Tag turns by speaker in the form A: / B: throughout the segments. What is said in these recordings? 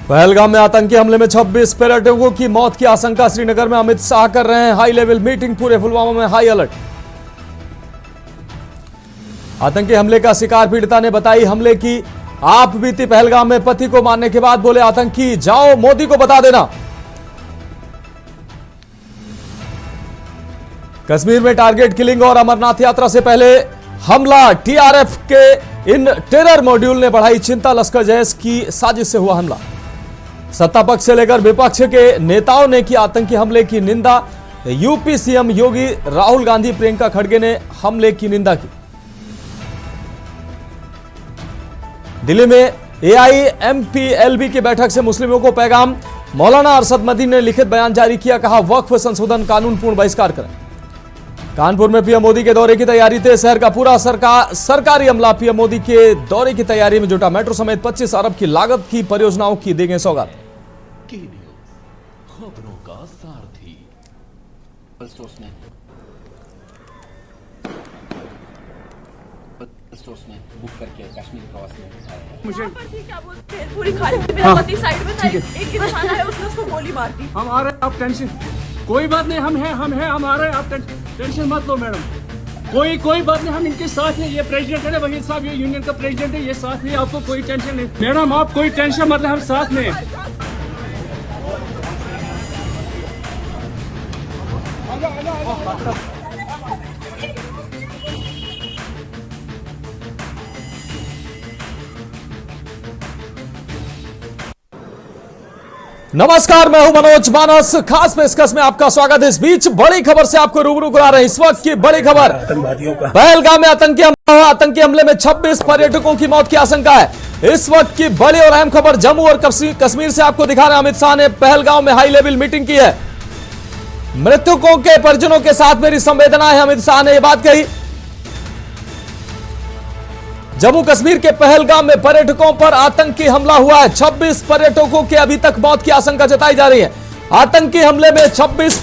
A: पहलगाम में आतंकी हमले में 26 पर्यटकों की मौत की आशंका। श्रीनगर में अमित शाह कर रहे हैं हाई लेवल मीटिंग। पूरे पुलवामा में हाई अलर्ट। आतंकी हमले का शिकार पीड़िता ने बताई हमले की आप बीती पहलगाम में पति को मारने के बाद बोले आतंकी जाओ मोदी को बता देना। कश्मीर में टारगेट किलिंग और अमरनाथ यात्रा से पहले हमला। टीआरएफ के इन टेरर मॉड्यूल ने बढ़ाई चिंता। लश्कर जैश की साजिश से हुआ हमला। सत्ता पक्ष से लेकर विपक्ष के नेताओं ने की आतंकी हमले की निंदा। यूपी सीएम योगी, राहुल गांधी, प्रियंका खड़गे ने हमले की निंदा की। दिल्ली में एआईएमपीएलबी की बैठक से मुस्लिमों को पैगाम। मौलाना अरशद मदनी ने लिखित बयान जारी किया। कहा वक्फ संशोधन कानून पूर्ण बहिष्कार करें। कानपुर में पीएम मोदी के दौरे की तैयारी थे। शहर का पूरा सरकारी अमला पीएम मोदी के दौरे की तैयारी में जुटा। मेट्रो समेत 25 अरब की लागत की परियोजनाओं की देंगे सौगात।
B: खबरों का सारथी बुक करके कश्मीर प्रवास में मुझे क्या बोलते हैं पूरी खाली मेरा पति साइड में था। एक ही निशाना है उसने उसको गोली मार दी। हम आ रहे हैं, आप टेंशन कोई बात नहीं, हम हैं हम आ रहे हैं, आप टेंशन मत लो मैडम। कोई बात नहीं, हम इनके साथ हैं। ये प्रेसिडेंट है ना वहीद साहब, ये यूनियन का प्रेसिडेंट है, ये साथ है, आपको कोई टेंशन नहीं मैडम, आप कोई टेंशन मत लें, हम साथ में हैं।
A: नमस्कार, मैं हूं मनोज मानस। खास पेशकश में आपका स्वागत है। इस बीच बड़ी खबर से आपको रूबरू करा रहे हैं। इस वक्त की बड़ी खबर, पहलगाम में आतंकी हमला हुआ। आतंकी हमले में 26 पर्यटकों की मौत की आशंका है। इस वक्त की बड़ी और अहम खबर जम्मू और कश्मीर से आपको दिखा रहे हैं। अमित शाह ने पहलगाम में हाई लेवल मीटिंग की है। मृतकों के परिजनों के साथ मेरी संवेदना है, अमित शाह ने यह बात कही। जम्मू कश्मीर के पहलगाम में पर्यटकों पर आतंकी हमला हुआ है। 26 पर्यटकों की अभी तक मौत की आशंका जताई जा रही है। आतंकी हमले में 26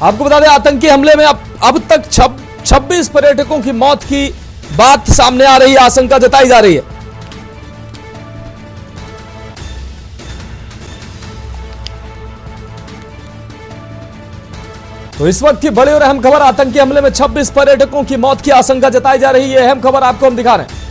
A: आपको बता दें, आतंकी हमले में अब तक 26 पर्यटकों की मौत की बात सामने आ रही है, आशंका जताई जा रही है। तो इस वक्त की बड़ी और अहम खबर, आतंकी हमले में 26 पर्यटकों की मौत की आशंका जताई जा रही है। अहम खबर आपको हम दिखा रहे हैं।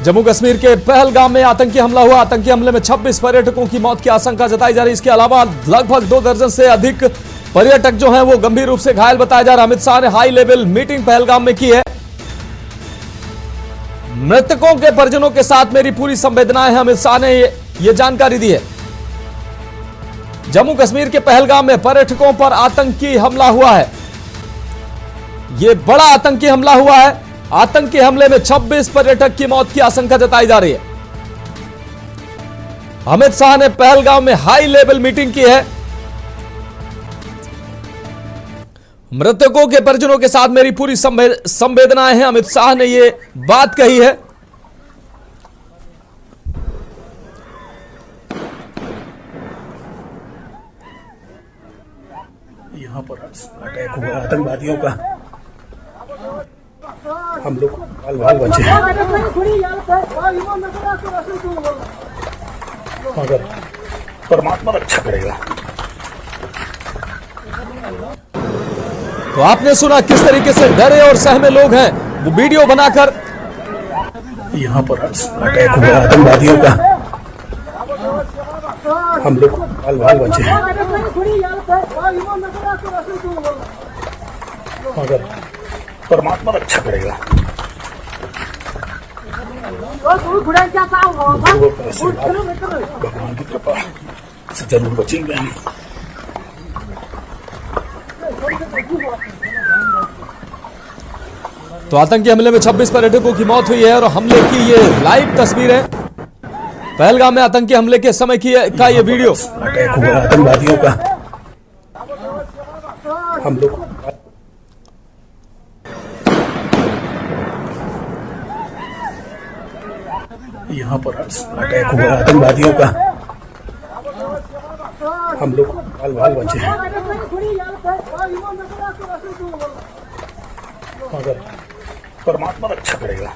A: जम्मू कश्मीर के पहलगाम में आतंकी हमला हुआ। आतंकी हमले में 26 पर्यटकों की मौत की आशंका जताई जा रही है। इसके अलावा लगभग 2 दर्जन से अधिक पर्यटक जो हैं वो गंभीर रूप से घायल बताया जा रहा है। अमित शाह ने हाई लेवल मीटिंग पहलगाम में की है। मृतकों के परिजनों के साथ मेरी पूरी संवेदनाएं हैं, अमित शाह ने ये जानकारी दी है। जम्मू कश्मीर के पहलगाम में पर्यटकों पर आतंकी हमला हुआ है। यह बड़ा आतंकी हमला हुआ है। आतंकी हमले में 26 पर्यटक की मौत की आशंका जताई जा रही है। अमित शाह ने पहलगाम में हाई लेवल मीटिंग की है। मृतकों के परिजनों के साथ मेरी पूरी संवेदनाएं हैं, अमित शाह ने यह बात कही है।
C: यहाँ पर अटैक हुआ आतंकवादियों का, हम लोग बाल बचे हैं, मगर परमात्मा रक्षा करेगा।
A: तो आपने सुना किस तरीके से डरे और सहमे लोग हैं, वो वीडियो बनाकर।
C: यहाँ पर अटैक हुआ आतंकवादियों का, हम लोग बाल बचे हैं, मगर परमात्मा रक्षा करेगा। भगवान की कृपा से जरूर बचेंगे।
A: तो आतंकी हमले में 26 पर्यटकों की मौत हुई है और हमले की ये लाइव तस्वीर है। पहलगाम में आतंकी हमले के समय का ये वीडियो।
C: अटैक हुआ आतंकवादियों का, हम लोग यहाँ पर अटैक हुआ आतंकवादियों का। हम लोग बाल बाल बचे हैं, मगर परमात्मा रक्षा करेगा।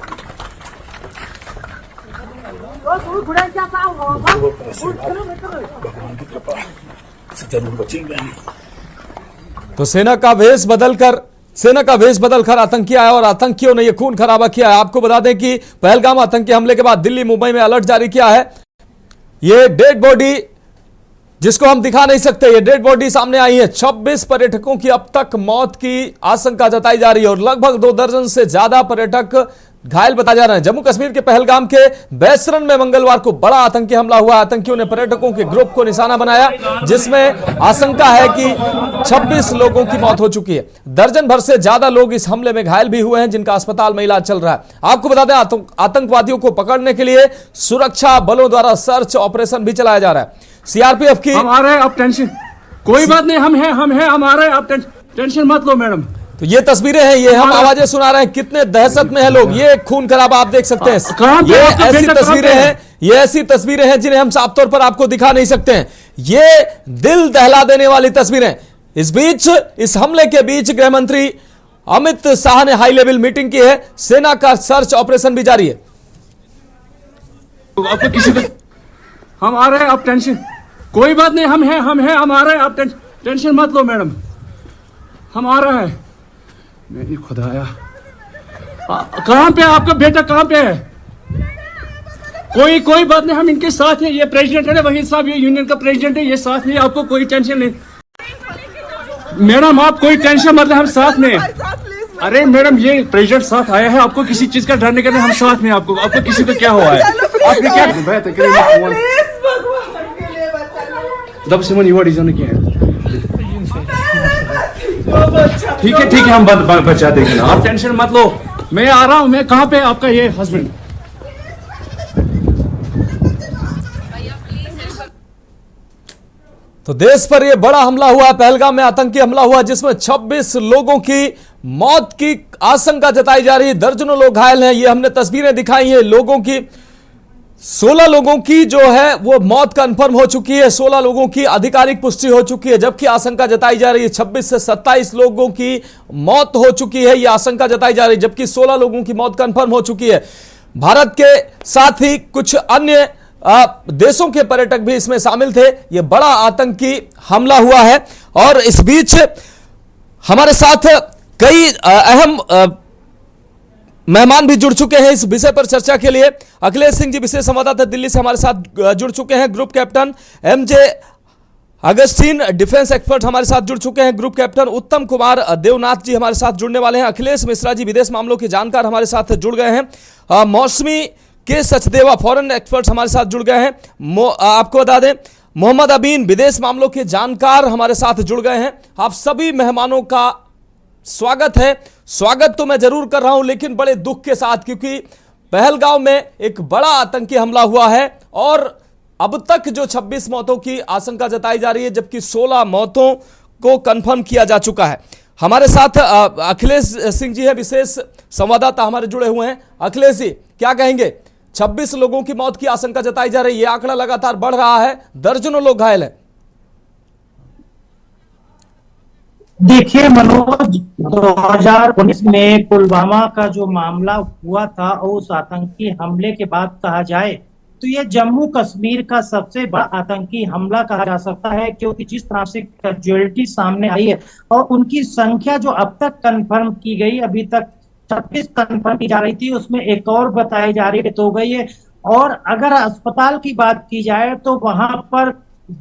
C: भगवान की कृपा से जरूर बचेंगे हम।
A: तो सेना का वेश बदलकर आतंकी आया और आतंकियों ने यह खून खराबा किया है। आपको बता दें कि पहलगाम आतंकी हमले के बाद दिल्ली मुंबई में अलर्ट जारी किया है। यह डेड बॉडी जिसको हम दिखा नहीं सकते, ये डेड बॉडी सामने आई है। 26 पर्यटकों की अब तक मौत की आशंका जताई जा रही है और लगभग 2 दर्जन से ज्यादा पर्यटक घायल बताए जा रहे हैं। जम्मू कश्मीर के पहलगाम के बैसरन में मंगलवार को बड़ा आतंकी हमला हुआ। आतंकियों ने पर्यटकों के ग्रुप को निशाना बनाया, जिसमें आशंका है कि 26 लोगों की मौत हो चुकी है। दर्जन भर से ज्यादा लोग इस हमले में घायल भी हुए हैं, जिनका अस्पताल में इलाज चल रहा है। आपको बता दें, आतंकवादियों को पकड़ने के लिए सुरक्षा बलों द्वारा सर्च ऑपरेशन भी चलाया जा रहा है। सीआरपीएफ की
B: हम आ रहे हैं, आप टेंशन कोई बात नहीं, हम हैं हम आ रहे हैं, आप टेंशन मत लो मैडम।
A: तो ये तस्वीरें हैं, ये हम आवाजें सुना रहे हैं, कितने दहशत में है लोग। ये खून खराबा आप देख सकते हैं। ये ऐसी तस्वीरें हैं, जिन्हें हम साफ तौर पर आपको दिखा नहीं सकते हैं। ये दिल दहला देने वाली तस्वीरें। इस बीच, इस हमले के बीच गृह मंत्री अमित शाह ने हाई लेवल मीटिंग की है। सेना का सर्च ऑपरेशन भी जारी है।
B: आपको किसी को हम आ रहे हैं, आप टेंशन कोई बात नहीं, हम हैं हम आ रहे हैं, आप टेंशन मत लो मैडम, हम आ रहे हैं। मेरी खुदाया, कहां पे आपका बेटा, कहां पे है? कोई बात नहीं, हम इनके साथ हैं। ये प्रेसिडेंट है, वही साहब, ये यूनियन का प्रेसिडेंट है, ये साथ में, आपको कोई टेंशन नहीं मैडम, आप कोई टेंशन मत ले, हम साथ में। अरे मैडम, ये प्रेसिडेंट साथ आया है, आपको किसी चीज का डर नहीं करना, हम साथ में। आपको किसी को क्या हुआ है? आपने क्या दब सिमन युवा डिजाइन किया है? ठीक है, हम बचा देंगे, आप टेंशन मत लो। मैं आ रहा हूं। मैं कहां पे आपका ये हस्बैंड?
A: तो देश पर यह बड़ा हमला हुआ, पहलगाम में आतंकी हमला हुआ, जिसमें 26 लोगों की मौत की आशंका जताई जा रही है। दर्जनों लोग घायल हैं। ये हमने तस्वीरें दिखाई हैं लोगों की। 16 लोगों की जो है वो मौत कंफर्म हो चुकी है। 16 लोगों की आधिकारिक पुष्टि हो चुकी है, जबकि आशंका जताई जा रही है 26 से 27 लोगों की मौत हो चुकी है। यह आशंका जताई जा रही है, जबकि 16 लोगों की मौत कंफर्म हो चुकी है। भारत के साथ ही कुछ अन्य देशों के पर्यटक भी इसमें शामिल थे। यह बड़ा आतंकी हमला हुआ है और इस बीच हमारे साथ कई अहम मेहमान भी जुड़ चुके हैं इस विषय पर चर्चा के लिए। अखिलेश सिंह जी, विशेष संवाददाता दिल्ली से हमारे साथ जुड़ चुके हैं। Group captain MJ Augustine, defence expert हमारे साथ जुड़ चुके हैं। ग्रुप कैप्टन उत्तम कुमार देवनाथ जी हमारे साथ जुड़ने वाले हैं। अखिलेश मिश्रा जी, विदेश मामलों के जानकार हमारे साथ जुड़ गए हैं। मौसमी के सचदेवा, फॉरेन एक्सपर्ट हमारे साथ जुड़ गए हैं। आपको बता दें, मोहम्मद अबीन, विदेश मामलों के जानकार हमारे साथ जुड़ गए हैं। आप सभी मेहमानों का स्वागत है। स्वागत तो मैं जरूर कर रहा हूं, लेकिन बड़े दुख के साथ, क्योंकि पहलगाम में एक बड़ा आतंकी हमला हुआ है और अब तक जो 26 मौतों की आशंका जताई जा रही है, जबकि 16 मौतों को कंफर्म किया जा चुका है। हमारे साथ अखिलेश सिंह जी है, विशेष संवाददाता हमारे जुड़े हुए हैं। अखिलेश जी, क्या कहेंगे? 26 लोगों की मौत की आशंका जताई जा रही है, यह आंकड़ा लगातार बढ़ रहा है, दर्जनों लोग घायल हैं।
D: देखिए मनोज, 2019 में पुलवामा का जो मामला हुआ था, उस आतंकी हमले के बाद कहा जाए तो ये जम्मू कश्मीर का सबसे बड़ा आतंकी हमला कहा जा सकता है, क्योंकि जिस तरह से कैजुअलिटी सामने आई है और उनकी संख्या जो अब तक कंफर्म की गई, अभी तक 26 कंफर्म की जा रही थी, उसमें एक और बताई जा रही है तो गई है। और अगर अस्पताल की बात की जाए तो वहां पर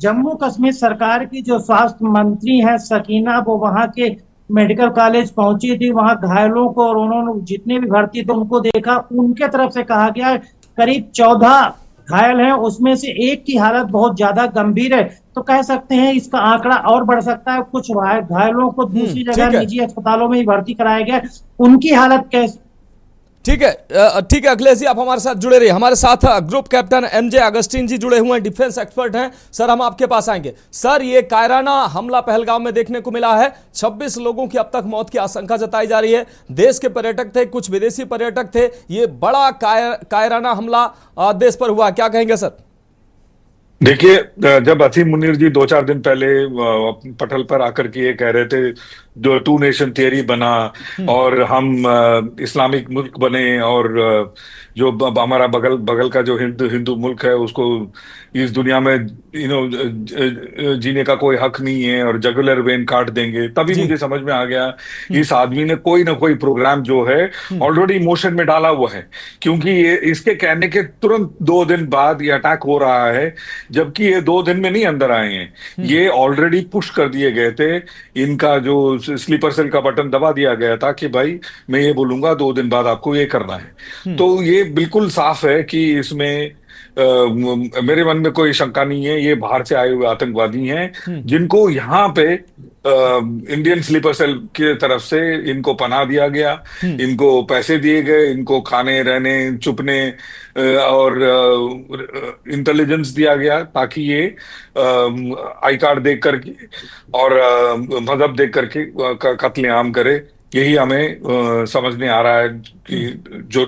D: जम्मू कश्मीर सरकार की जो स्वास्थ्य मंत्री है सकीना, वो वहां के मेडिकल कॉलेज पहुंची थी, वहां घायलों को और उन्होंने जितने भी भर्ती थे उनको देखा। उनके तरफ से कहा गया करीब 14 घायल हैं, उसमें से एक की हालत बहुत ज्यादा गंभीर है। तो कह सकते हैं इसका आंकड़ा और बढ़ सकता है। कुछ घायलों को दूसरी जगह निजी अस्पतालों में ही भर्ती कराया गया, उनकी हालत कैसे?
A: ठीक है, ठीक है अखिलेश जी, आप हमारे साथ जुड़े रहिए। हमारे साथ ग्रुप कैप्टन एमजे अगस्टीन जी जुड़े हुए हैं, डिफेंस एक्सपर्ट हैं। सर हम आपके पास आएंगे। सर ये कायराना हमला पहलगाम में देखने को मिला है, 26 लोगों की अब तक मौत की आशंका जताई जा रही है। देश के पर्यटक थे, कुछ विदेशी पर्यटक थे, ये बड़ा कायराना हमला देश पर हुआ, क्या कहेंगे सर?
E: देखिए, जब असीम मुनीर जी 2-4 दिन पहले पटल पर आकर के ये कह रहे थे जो 2 नेशन थियरी बना और हम इस्लामिक मुल्क बने और जो हमारा बगल का जो हिंदू मुल्क है उसको इस दुनिया में जीने का कोई हक नहीं है और जगुलर वेन काट देंगे, तभी मुझे समझ में आ गया इस आदमी ने कोई ना कोई प्रोग्राम जो है ऑलरेडी मोशन में डाला हुआ है। क्योंकि ये इसके कहने के तुरंत 2 दिन बाद ये अटैक हो रहा है, जबकि ये 2 दिन में नहीं अंदर आए हैं, ये ऑलरेडी पुश कर दिए गए थे। इनका जो स्लीपर सेल का बटन दबा दिया गया था कि भाई मैं ये बोलूंगा 2 दिन बाद आपको ये करना है। तो ये बिल्कुल साफ है कि इसमें मेरे मन में कोई शंका नहीं है, ये बाहर से आए हुए आतंकवादी हैं जिनको यहाँ पे इंडियन स्लीपर सेल की तरफ से इनको पनाह दिया गया, इनको पैसे दिए गए, इनको खाने रहने छुपने और इंटेलिजेंस दिया गया ताकि ये आई कार्ड देख करके और मजहब देख करके कत्लेआम करे। यही हमें समझ में आ रहा है कि जो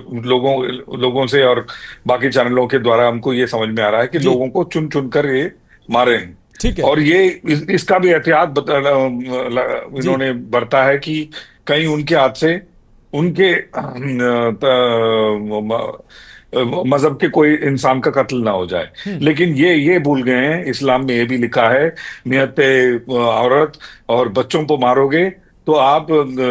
E: लोगों से और बाकी चैनलों के द्वारा हमको ये समझ में आ रहा है कि लोगों को चुन चुन कर ये मारे हैं।
A: ठीक है।
E: और ये इसका भी एहतियात इन्होंने बरता है कि कहीं उनके हाथ से उनके मजहब के कोई इंसान का कत्ल ना हो जाए। लेकिन ये भूल गए हैं, इस्लाम में ये भी लिखा है निहत्ते औरत और बच्चों को मारोगे तो आप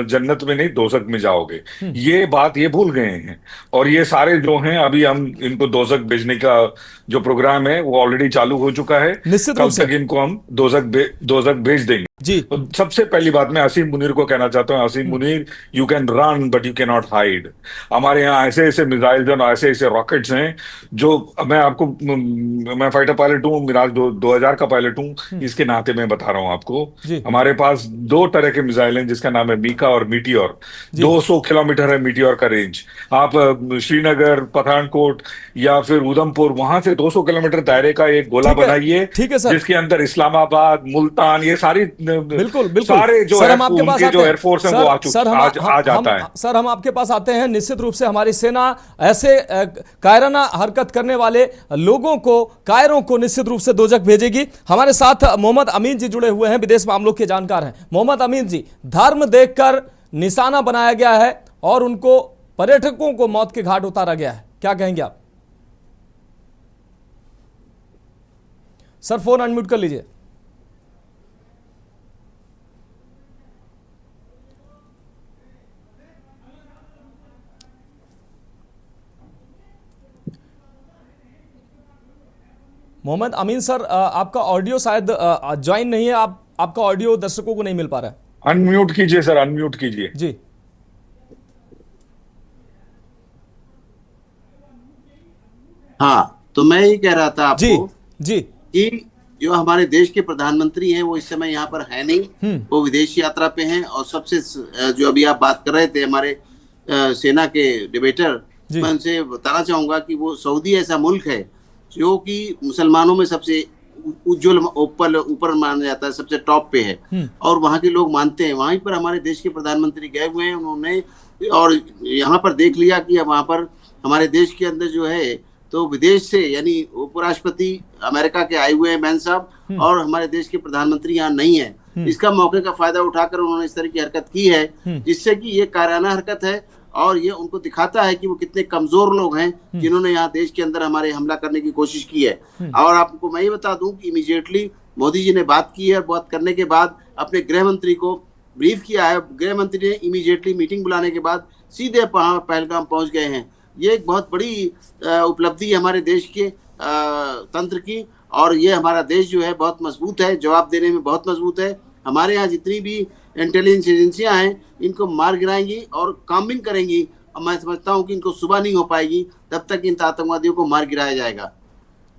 E: जन्नत में नहीं दोजख में जाओगे। ये बात ये भूल गए हैं और ये सारे जो हैं अभी हम इनको दोजख भेजने का जो प्रोग्राम है वो ऑलरेडी चालू हो चुका है।
A: निश्चित
E: कब
A: रूप से
E: तक इनको हम दोजख भेज देंगे
A: जी।
E: तो सबसे पहली बात मैं असीम मुनीर को कहना चाहता हूँ, Asim Munir you can run but you cannot hide. हमारे यहाँ ऐसे ऐसे मिसाइल्स और ऐसे ऐसे रॉकेट्स हैं जो मैं फाइटर पायलट हूँ, मिराज 2000 का पायलट हूँ, इसके नाते मैं बता रहा हूँ आपको। हमारे पास 2 तरह के मिसाइल हैं जिसका नाम है मीका और मीटियोर। 200 किलोमीटर है मीटियोर का रेंज। आप श्रीनगर, पठानकोट या फिर उधमपुर वहां से 200 किलोमीटर दायरे का एक गोला बनाइए जिसके अंदर इस्लामाबाद, मुल्तान, ये सारी
A: बिल्कुल
E: सारे जो
A: सर हम आपके पास
E: उनके जो एयरफोर्स हैं वो आ जाता है।
A: सर हम आपके पास आते हैं। निश्चित रूप से हमारी सेना ऐसे कायराना हरकत करने वाले लोगों को, कायरों को निश्चित रूप से दोजख भेजेगी। हमारे साथ मोहम्मद अमीन जी जुड़े हुए हैं, विदेश मामलों के जानकार हैं। मोहम्मद अमीन जी, धर्म देखकर निशाना बनाया गया है और उनको पर्यटकों को मौत के घाट उतारा गया है, क्या कहेंगे आप? सर फोन अनम्यूट कर लीजिए। मोहम्मद अमीन सर, आपका ऑडियो शायद ज्वाइन नहीं है, आपका ऑडियो दर्शकों को नहीं मिल पा रहा है।
E: अनम्यूट कीजिए सर, अनम्यूट कीजिए
A: जी।
F: हाँ, तो मैं ये कह रहा था आपको
A: जी
F: कि जो हमारे देश के प्रधानमंत्री हैं वो इस समय यहाँ पर है नहीं, वो विदेश यात्रा पे हैं। और सबसे जो अभी आप बात कर रहे थे हमारे सेना के डिबेटर, मैं उनसे बताना चाहूंगा कि वो सऊदी ऐसा मुल्क है जो कि मुसलमानों में सबसे उज्जवल ऊपर माना जाता है, सबसे टॉप पे है और वहाँ के लोग मानते हैं। वहीं पर हमारे देश के प्रधानमंत्री गए हुए हैं, उन्होंने और यहाँ पर देख लिया कि वहाँ पर हमारे देश के अंदर जो है तो विदेश से यानी उपराष्ट्रपति अमेरिका के आए हुए हैं मैन साहब और हमारे देश के प्रधानमंत्री यहाँ नहीं है। इसका मौके का फायदा उठाकर उन्होंने इस तरह की हरकत की है जिससे कि ये कायराना हरकत है और ये उनको दिखाता है कि वो कितने कमजोर लोग हैं जिन्होंने यहाँ देश के अंदर हमारे हमला करने की कोशिश की है। और आपको मैं ये बता दूं कि इमीडिएटली मोदी जी ने बात की है, बात करने के बाद अपने गृह मंत्री को ब्रीफ किया है। गृह मंत्री ने इमीडिएटली मीटिंग बुलाने के बाद सीधे पहलगाम पहुंच गए हैं। ये एक बहुत बड़ी उपलब्धि है हमारे देश के तंत्र की और ये हमारा देश जो है बहुत मजबूत है, जवाब देने में बहुत मजबूत है। हमारे यहाँ जितनी भी इंटेलिजेंस एजेंसियां हैं इनको मार गिराएंगी और काम्बिंग करेंगी और मैं समझता हूं कि इनको सुबह नहीं हो पाएगी, तब तक इन आतंकवादियों को मार गिराया जाएगा।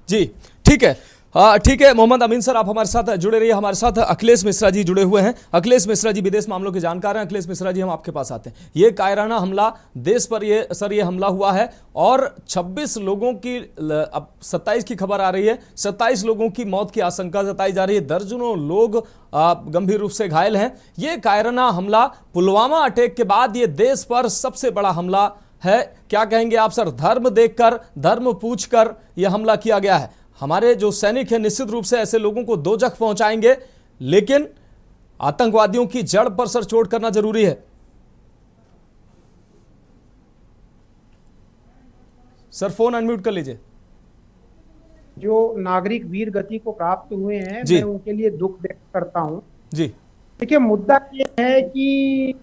A: जी ठीक है हाँ ठीक है मोहम्मद अमीन सर, आप हमारे साथ जुड़े रहिए। हमारे साथ अखिलेश मिश्रा जी जुड़े हुए हैं। अखिलेश मिश्रा जी विदेश मामलों के जानकार हैं। अखिलेश मिश्रा जी, हम आपके पास आते हैं। ये कायराना हमला देश पर ये हमला हुआ है और 26 लोगों की, अब 27 की खबर आ रही है, 27 लोगों की मौत की आशंका जताई जा रही है। दर्जनों लोग गंभीर रूप से घायल हैं। ये कायराना हमला पुलवामा अटैक के बाद ये देश पर सबसे बड़ा हमला है। क्या कहेंगे आप सर? धर्म देखकर, धर्म पूछकर यह हमला किया गया है। हमारे जो सैनिक हैं निश्चित रूप से ऐसे लोगों को दोजख पहुंचाएंगे, लेकिन आतंकवादियों की जड़ पर सर चोट करना जरूरी है। सर फोन अनम्यूट कर लीजिए।
G: जो नागरिक वीर गति को प्राप्त हुए हैं, मैं उनके लिए दुख व्यक्त करता हूं
A: जी।
G: देखिए, मुद्दा ये है कि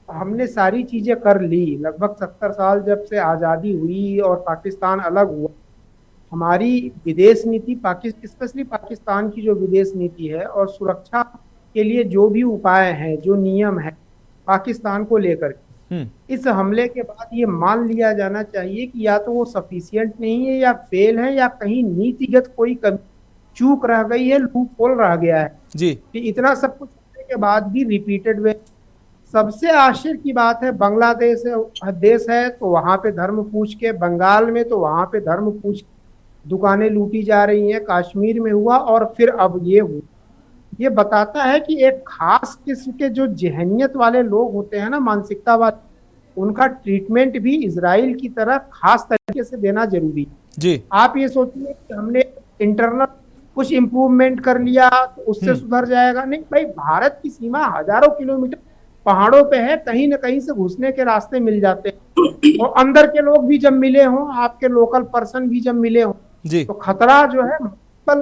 G: हमने सारी चीजें कर ली। लगभग 70 साल जब से आजादी हुई और पाकिस्तान अलग हुआ, हमारी विदेश नीति स्पेशली पाकिस्तान की जो विदेश नीति है और सुरक्षा के लिए जो भी उपाय हैं, जो नियम है पाकिस्तान को लेकर के, इस हमले के बाद ये मान लिया जाना चाहिए कि या तो वो सफिशिएंट नहीं है, या फेल है, या कहीं नीतिगत कोई चूक रह गई है, लूप होल रह गया है
A: जी।
G: कि इतना सब कुछ होने के बाद भी रिपीटेड वे। सबसे आश्चर्य की बात है, बांग्लादेश देश है तो वहां पे धर्म पूछ के, बंगाल में तो वहां पे धर्म पूछ के दुकानें लूटी जा रही हैं, कश्मीर में हुआ और फिर अब ये हुआ। ये बताता है कि एक खास किस्म के जो जहनियत वाले लोग होते हैं ना, मानसिकतावाद, उनका ट्रीटमेंट भी इजराइल की तरह खास तरीके से देना जरूरी है
A: जी।
G: आप ये सोचिए कि हमने इंटरनल कुछ इम्प्रूवमेंट कर लिया तो उससे सुधर जाएगा, नहीं भाई। भारत की सीमा हजारों किलोमीटर पहाड़ों पे है, कहीं ना कहीं से घुसने के रास्ते मिल जाते हैं, और अंदर के लोग भी जब मिले हों, आपके लोकल पर्सन भी जब मिले हों, तो खतरा जो है मल्टीपल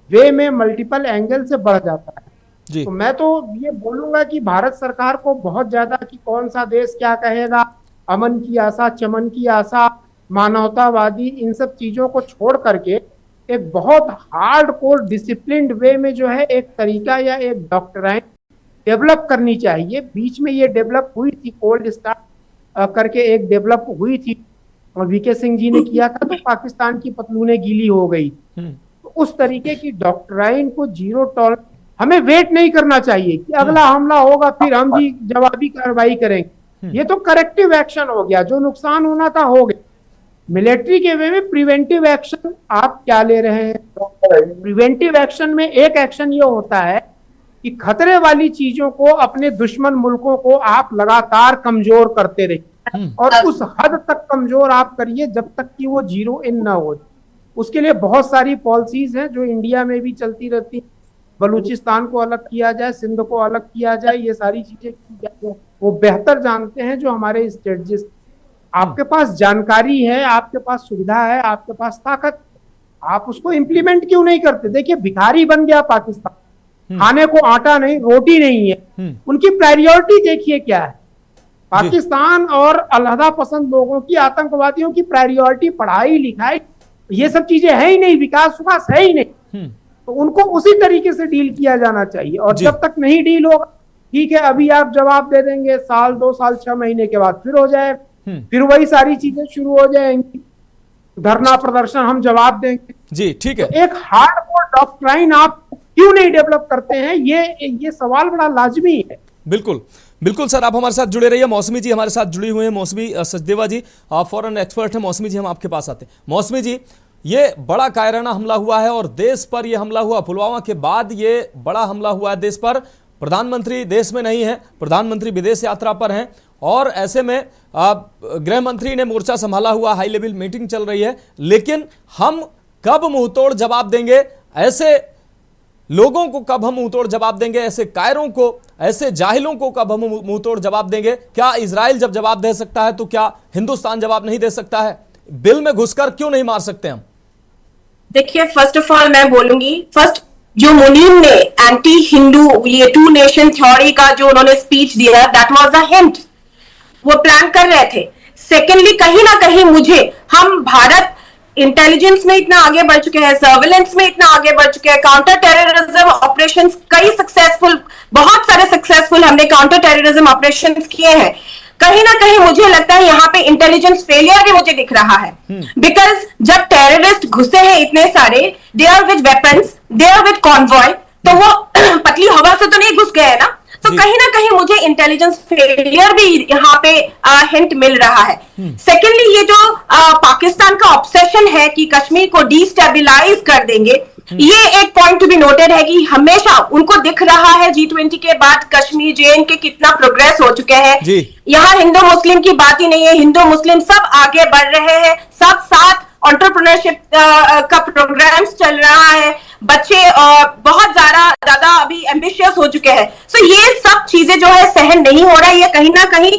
G: वे में, मल्टीपल एंगल से बढ़ जाता है जी। तो मैं तो ये बोलूंगा कि भारत सरकार को बहुत ज्यादा कि कौन सा देश क्या कहेगा, अमन की आशा, चमन की आशा, मानवतावादी, इन सब चीजों को छोड़ करके एक बहुत हार्ड कोर डिसिप्लिन्ड वे में जो है एक तरीका या एक डॉक्ट्राइन डेवलप करनी चाहिए। बीच में ये डेवलप हुई थी, कोल्ड स्टार्ट करके एक डेवलप हुई थी और वीके सिंह जी ने किया था, तो पाकिस्तान की पतलूनें गीली हो गई। तो उस तरीके की डॉक्ट्राइन को जीरो टॉलरेंस, हमें वेट नहीं करना चाहिए कि अगला हमला होगा फिर हम जी जवाबी कार्रवाई करेंगे। ये तो करेक्टिव एक्शन हो गया, जो नुकसान होना था हो गया। मिलिट्री के वे में प्रिवेंटिव एक्शन आप क्या ले रहे हैं? प्रिवेंटिव एक्शन में एक एक्शन ये होता है कि खतरे वाली चीजों को, अपने दुश्मन मुल्कों को आप लगातार कमजोर करते रहिए, और उस हद तक कमजोर आप करिए जब तक कि वो जीरो इन ना हो। उसके लिए बहुत सारी पॉलिसीज हैं जो इंडिया में भी चलती रहती हैं। बलूचिस्तान को अलग किया जाए, सिंध को अलग किया जाए, ये सारी चीजें की जाए। वो बेहतर जानते हैं जो हमारे स्ट्रेटजिस्ट। आपके पास जानकारी है, आपके पास सुविधा है, आपके पास ताकत, आप उसको इंप्लीमेंट क्यों नहीं करते? देखिए, भिखारी बन गया पाकिस्तान, खाने को आटा नहीं, रोटी नहीं है। उनकी प्रायोरिटी देखिए क्या है। पाकिस्तान और अलहदा पसंद लोगों की, आतंकवादियों की प्रायोरिटी पढ़ाई लिखाई, ये सब चीजें है ही नहीं, विकास विकास है ही नहीं। तो उनको उसी तरीके से डील किया जाना चाहिए। और जब तक नहीं डील होगा, ठीक है, अभी आप जवाब दे देंगे, साल 2 साल 6 महीने के बाद फिर हो जाएगा, फिर वही सारी चीजें शुरू हो जाएंगी, धरना प्रदर्शन, हम जवाब देंगे जी। ठीक है, तो एक हार्डकोर डॉक्ट्राइन आप क्यों नहीं डेवलप करते हैं, ये सवाल बड़ा लाजमी है।
A: बिल्कुल बिल्कुल सर, आप हमारे साथ जुड़े रहिए। मौसमी जी हमारे साथ जुड़ी हुए हैं, मौसमी सचदेवा जी, आप फॉरेन एक्सपर्ट हैं। मौसमी जी, हम आपके पास आते हैं। मौसमी जी, ये बड़ा कायराना हमला हुआ है और देश पर यह हमला हुआ, पुलवामा के बाद ये बड़ा हमला हुआ है देश पर। प्रधानमंत्री देश में नहीं है, प्रधानमंत्री विदेश यात्रा पर हैं, और ऐसे में गृह मंत्री ने मोर्चा संभाला हुआ, हाई लेवल मीटिंग चल रही है। लेकिन हम कब मुंहतोड़ जवाब देंगे? ऐसे लोगों को कब हम मुंहतोड़ जवाब देंगे? ऐसे कायरों को, ऐसे जाहिलों को कब हम मुंहतोड़ जवाब देंगे? क्या इजराइल जब जवाब दे सकता है तो क्या हिंदुस्तान जवाब नहीं दे सकता है? बिल में घुसकर क्यों नहीं मार सकते हम?
H: देखिए, फर्स्ट ऑफ ऑल मैं बोलूंगी, फर्स्ट जो मुनीम ने एंटी हिंदू ये 2 नेशन थ्योरी का जो उन्होंने स्पीच दिया, दैट वाज अ हिंट, वो प्लान कर रहे थे। सेकेंडली, कहीं ना कहीं मुझे, हम भारत इंटेलिजेंस में इतना आगे बढ़ चुके हैं, सर्विलेंस में इतना आगे बढ़ चुके हैं, काउंटर टेररिज्म ऑपरेशंस कई सक्सेसफुल, बहुत सारे सक्सेसफुल हमने काउंटर टेररिज्म ऑपरेशंस किए हैं। कहीं ना कहीं मुझे लगता है यहाँ पे इंटेलिजेंस फेलियर भी मुझे दिख रहा है, बिकॉज जब टेररिस्ट घुसे हैं इतने सारे, they are with weapons, they are with convoy, तो वो पतली हवा से तो नहीं घुस गए ना, तो कहीं ना कहीं मुझे इंटेलिजेंस फेलियर भी यहाँ पे हिंट मिल रहा है। सेकेंडली, ये जो पाकिस्तान का ऑब्सेशन है कि कश्मीर को डिस्टेबिलाइज कर देंगे, ये एक पॉइंट टू बी नोटेड है कि हमेशा उनको दिख रहा है G20 के बाद कश्मीर जेएन के कितना प्रोग्रेस हो चुके हैं। यहाँ हिंदू मुस्लिम की बात ही नहीं है, हिंदू मुस्लिम सब आगे बढ़ रहे हैं, सब साथ एंटरप्रेन्योरशिप का प्रोग्राम्स चल रहा है, बच्चे बहुत ज्यादा अभी एम्बिशियस हो चुके हैं। सो ये सब चीजें जो है सहन नहीं हो रहा है, ये कहीं ना कहीं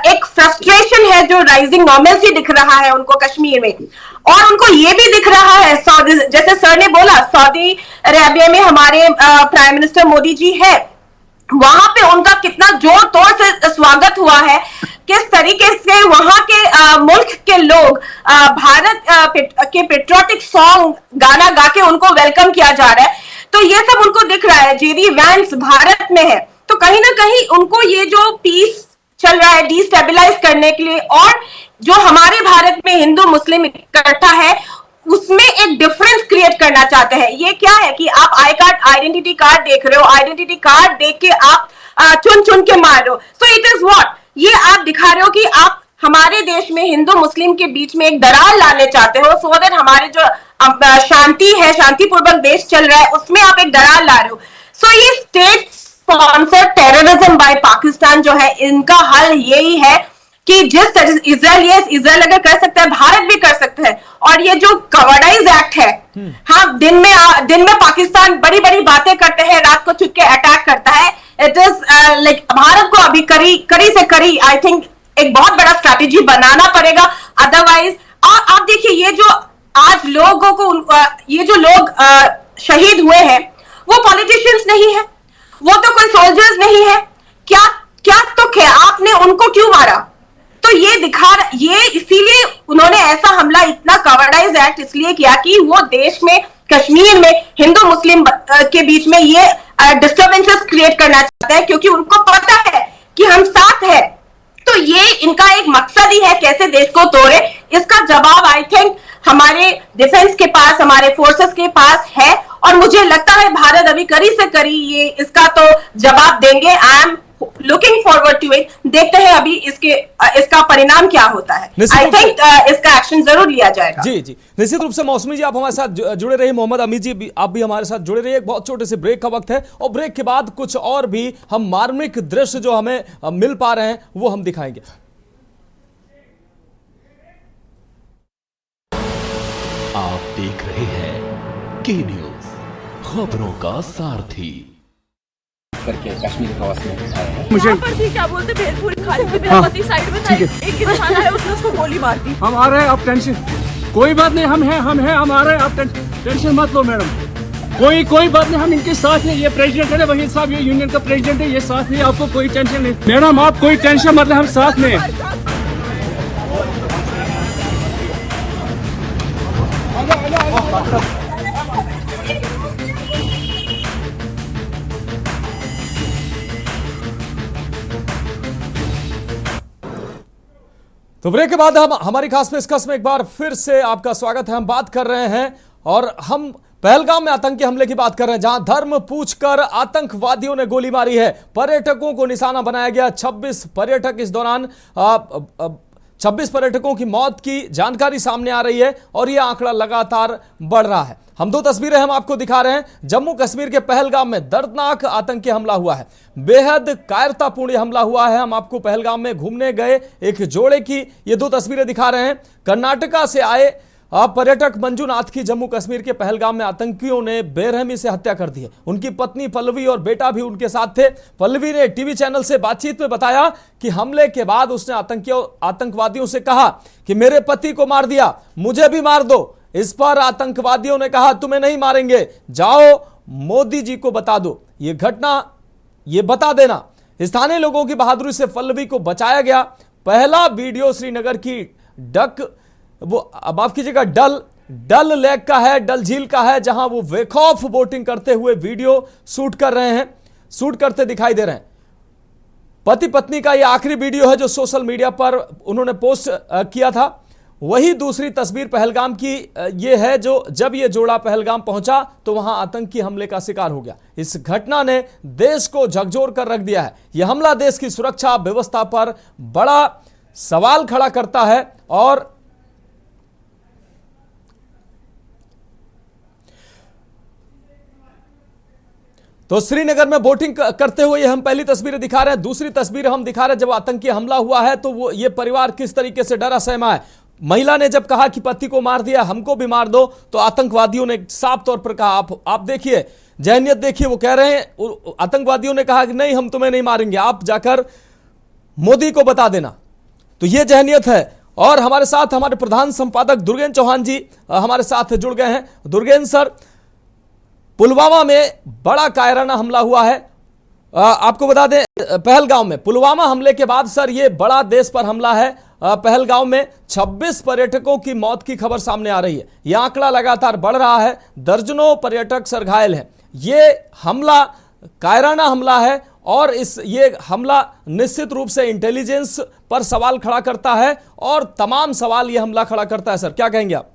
H: एक फ्रस्ट्रेशन है जो राइजिंग नॉर्मल्सी दिख रहा है उनको कश्मीर में। और उनको ये भी दिख रहा है, जैसे सर ने बोला, सऊदी अरेबिया में हमारे प्राइम मिनिस्टर मोदी जी है, वहां पे उनका कितना जोर तोड़ से स्वागत हुआ है, किस तरीके से वहां के मुल्क के लोग भारत के पेट्रियोटिक सॉन्ग गाना गा के उनको वेलकम किया जा रहा है, तो ये सब उनको दिख रहा है। जेडी वैंस भारत में है, तो कहीं ना कहीं उनको ये जो पीस चल रहा है डिस्टेबिलाइज करने के लिए, और जो हमारे भारत में हिंदू मुस्लिम इकट्ठा है उसमें एक डिफरेंस क्रिएट करना चाहते हैं। ये क्या है कि आप आइडेंटिटी कार्ड देख रहे हो, आइडेंटिटी कार्ड देख के आप चुन चुन के मार रहे हो, सो इट इज व्हाट, ये आप दिखा रहे हो कि आप हमारे देश में हिंदू मुस्लिम के बीच में एक दरार लाने चाहते हो, सो दैट हमारे जो शांति है, शांतिपूर्वक देश चल रहा है, उसमें आप एक दरार ला रहे हो। सो ये state sponsored terrorism by Pakistan जो है, इनका हल यही है कि जिस इजराइल अगर कर सकता है, भारत भी कर सकता है। और ये जो कवर्डाइज एक्ट है, हाँ, दिन में पाकिस्तान बड़ी बड़ी बातें करते हैं, रात को छुप के अटैक करता है। इट इज लाइक भारत को अभी करी से करी आई थिंक एक बहुत बड़ा स्ट्रैटेजी बनाना पड़ेगा, अदरवाइज। और आप देखिए, ये जो आज लोगों को ये जो लोग शहीद हुए हैं, वो पॉलिटिशियंस नहीं है, वो तो कोई सोल्जर्स नहीं है, क्या तो क्या आपने उनको क्यों मारा? तो ये इसीलिए उन्होंने ऐसा हमला, इतना कवर्डाइज एक्ट इसलिए किया कि वो देश में, कश्मीर में हिंदू मुस्लिम के बीच में ये डिस्टर्बेंसेस क्रिएट करना चाहते हैं, क्योंकि उनको पता है कि हम साथ हैं। तो ये इनका एक मकसद ही है कैसे देश को तोड़े। इसका जवाब आई थिंक हमारे डिफेंस के पास, हमारे फोर्सेस के पास है, और मुझे लगता है भारत अभी करी से करी ये इसका तो जवाब देंगे। I am looking forward to it. देखते हैं अभी इसका परिणाम क्या होता है। आई थिंक इसका एक्शन जरूर लिया जाएगा।
A: जी जी, निश्चित रूप से। मौसमी जी, आप हमारे साथ जुड़े रहिए। मोहम्मद अमीर जी, आप भी हमारे साथ जुड़े रहिए। एक बहुत छोटे से ब्रेक का वक्त है, और ब्रेक के बाद कुछ और भी हम मार्मिक दृश्य जो हमें मिल पा रहे हैं वो हम दिखाएंगे।
I: आप देख रहे हैं के न्यूज, खबरों का सारथी।
B: करके कश्मीर प्रवास में आए हैं।
J: मुझे पर थी, क्या बोलते, भेलपुरी खाली थी, मेरा पति साइड में था, एक इंसान आया, उसने उसको गोली मार दी।
B: हम आ रहे हैं, आप टेंशन, कोई बात नहीं, हम हैं, हम आ रहे हैं, आप टेंशन मत लो मैडम, कोई बात नहीं, हम इनके साथ हैं। ये प्रेसिडेंट है वहीद साहब, ये यूनियन का प्रेसिडेंट है, ये साथ नहीं, आपको कोई टेंशन नहीं मैडम, आप कोई टेंशन मत लें, हम साथ में हैं।
A: तो ब्रेक के बाद हम हमारी खास पेशकश में एक बार फिर से आपका स्वागत है। हम बात कर रहे हैं, और हम पहलगाम में आतंकी हमले की बात कर रहे हैं, जहां धर्म पूछकर आतंकवादियों ने गोली मारी है। पर्यटकों को निशाना बनाया गया। 26 पर्यटक इस दौरान 26 पर्यटकों की मौत की जानकारी सामने आ रही है, और यह आंकड़ा लगातार बढ़ रहा है। हम दो तस्वीरें हम आपको दिखा रहे हैं। जम्मू कश्मीर के पहलगाम में दर्दनाक आतंकी हमला हुआ है, बेहद कायरतापूर्ण हमला हुआ है। हम आपको पहलगाम में घूमने गए एक जोड़े की ये दो तस्वीरें दिखा रहे हैं। कर्नाटका से आए पर्यटक मंजूनाथ की जम्मू कश्मीर के पहलगाम में आतंकियों ने बेरहमी से हत्या कर दी है। उनकी पत्नी पल्लवी और बेटा भी उनके साथ थे। पल्लवी ने टीवी चैनल से बातचीत में बताया कि हमले के बाद उसने आतंकवादियों से कहा कि मेरे पति को मार दिया, मुझे भी मार दो। इस पर आतंकवादियों ने कहा तुम्हें नहीं मारेंगे, जाओ मोदी जी को बता दो, ये घटना ये बता देना। स्थानीय लोगों की बहादुरी से पल्लवी को बचाया गया। पहला वीडियो श्रीनगर की माफ कीजिएगा डल लेक का है, डल झील का है, जहां वो वेकऑफ बोटिंग करते हुए वीडियो शूट करते दिखाई दे रहे हैं। पति पत्नी का ये आखिरी वीडियो है जो सोशल मीडिया पर उन्होंने पोस्ट किया था। वही दूसरी तस्वीर पहलगाम की ये है जो जब ये जोड़ा पहलगाम पहुंचा तो वहां आतंकी हमले का शिकार हो गया। इस घटना ने देश को झकझोर कर रख दिया है। यह हमला देश की सुरक्षा व्यवस्था पर बड़ा सवाल खड़ा करता है और तो श्रीनगर में बोटिंग करते हुए हम पहली तस्वीरें दिखा रहे हैं। दूसरी तस्वीर हम दिखा रहे हैं जब आतंकी हमला हुआ है तो वो ये परिवार किस तरीके से डरा सहमा है। महिला ने जब कहा कि पति को मार दिया, हमको भी मार दो, तो आतंकवादियों ने साफ तौर पर कहा, आप देखिए जहनियत देखिए, वो कह रहे हैं आतंकवादियों ने कहा कि नहीं हम तुम्हें नहीं मारेंगे, आप जाकर मोदी को बता देना। तो ये जहनियत है। और हमारे साथ हमारे प्रधान संपादक दुर्गेन चौहान जी हमारे साथ जुड़ गए हैं। दुर्गेन सर, पुलवामा में बड़ा कायराना हमला हुआ है। आपको बता दें पहलगाम में पुलवामा हमले के बाद सर ये बड़ा देश पर हमला है। पहलगाम में 26 पर्यटकों की मौत की खबर सामने आ रही है। यह आंकड़ा लगातार बढ़ रहा है, दर्जनों पर्यटक सर घायल हैं। ये हमला कायराना हमला है और ये हमला निश्चित रूप से इंटेलिजेंस पर सवाल खड़ा करता है और तमाम सवाल ये हमला खड़ा करता है। सर क्या कहेंगे आप?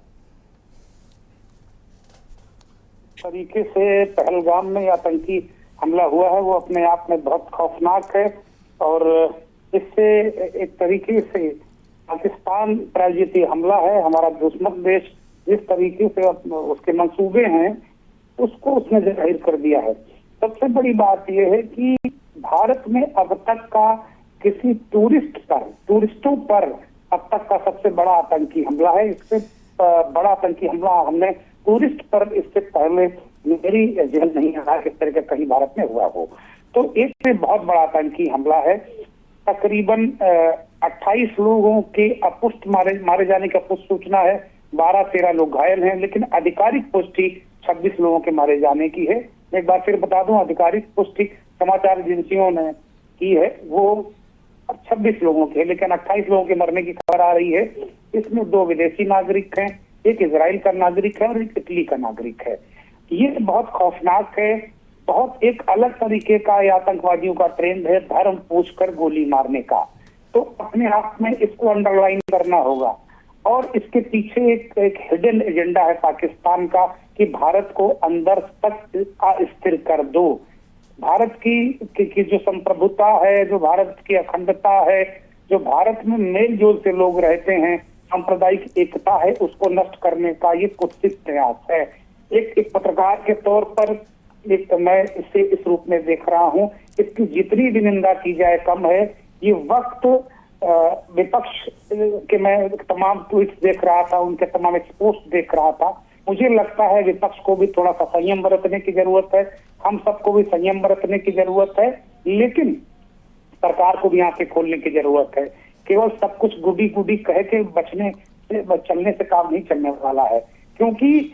K: तरीके से पहलगाम में आतंकी हमला हुआ है वो अपने आप में बहुत खौफनाक है और इससे एक तरीके से पाकिस्तान प्रायोजित हमला है। हमारा दुश्मन देश जिस तरीके से उसके मंसूबे हैं उसको उसने जाहिर कर दिया है। सबसे बड़ी बात यह है कि भारत में अब तक का किसी टूरिस्टों पर अब तक का सबसे बड़ा आतंकी हमला है। इससे बड़ा आतंकी हमला हमने टूरिस्ट पर इससे पहले मेरी जेल नहीं आया इस तरह का कहीं भारत में हुआ हो। तो एक से बहुत बड़ा आतंकी हमला है। तकरीबन 28 लोगों के अपुष्ट मारे जाने की पुष्ट सूचना है, 12-13 लोग घायल हैं, लेकिन आधिकारिक पुष्टि 26 लोगों के मारे जाने की है। एक बार फिर बता दूं, आधिकारिक पुष्टि समाचार एजेंसियों ने की है वो 26 लोगों की है, लेकिन 28 लोगों के मरने की खबर आ रही है। इसमें 2 विदेशी नागरिक हैं, एक इजराइल का नागरिक है और एक इटली का नागरिक है। ये बहुत खौफनाक है। बहुत एक अलग तरीके का ये आतंकवादियों का ट्रेंड है, धर्म पूछकर गोली मारने का। तो अपने आप में इसको अंडरलाइन करना होगा और इसके पीछे एक हिडन एजेंडा है पाकिस्तान का कि भारत को अंदर तक अस्थिर कर दो। भारत की जो संप्रभुता है, जो भारत की अखंडता है, जो भारत में मेल जोल से लोग रहते हैं, सांप्रदायिक एकता है, उसको नष्ट करने का ये कुत्सित प्रयास है। एक पत्रकार के तौर पर मैं इसे इस रूप में देख रहा हूँ, इसकी जितनी भी निंदा की जाए कम है। ये वक्त विपक्ष के मैं तमाम ट्वीट्स देख रहा था, उनके तमाम पोस्ट देख रहा था। मुझे लगता है विपक्ष को भी थोड़ा सा संयम बरतने की जरूरत है, हम सबको भी संयम बरतने की जरूरत है, लेकिन सरकार को भी आंखें खोलने की जरूरत है। केवल सब कुछ गुडी गुडी कह के चलने से काम नहीं चलने वाला है, क्योंकि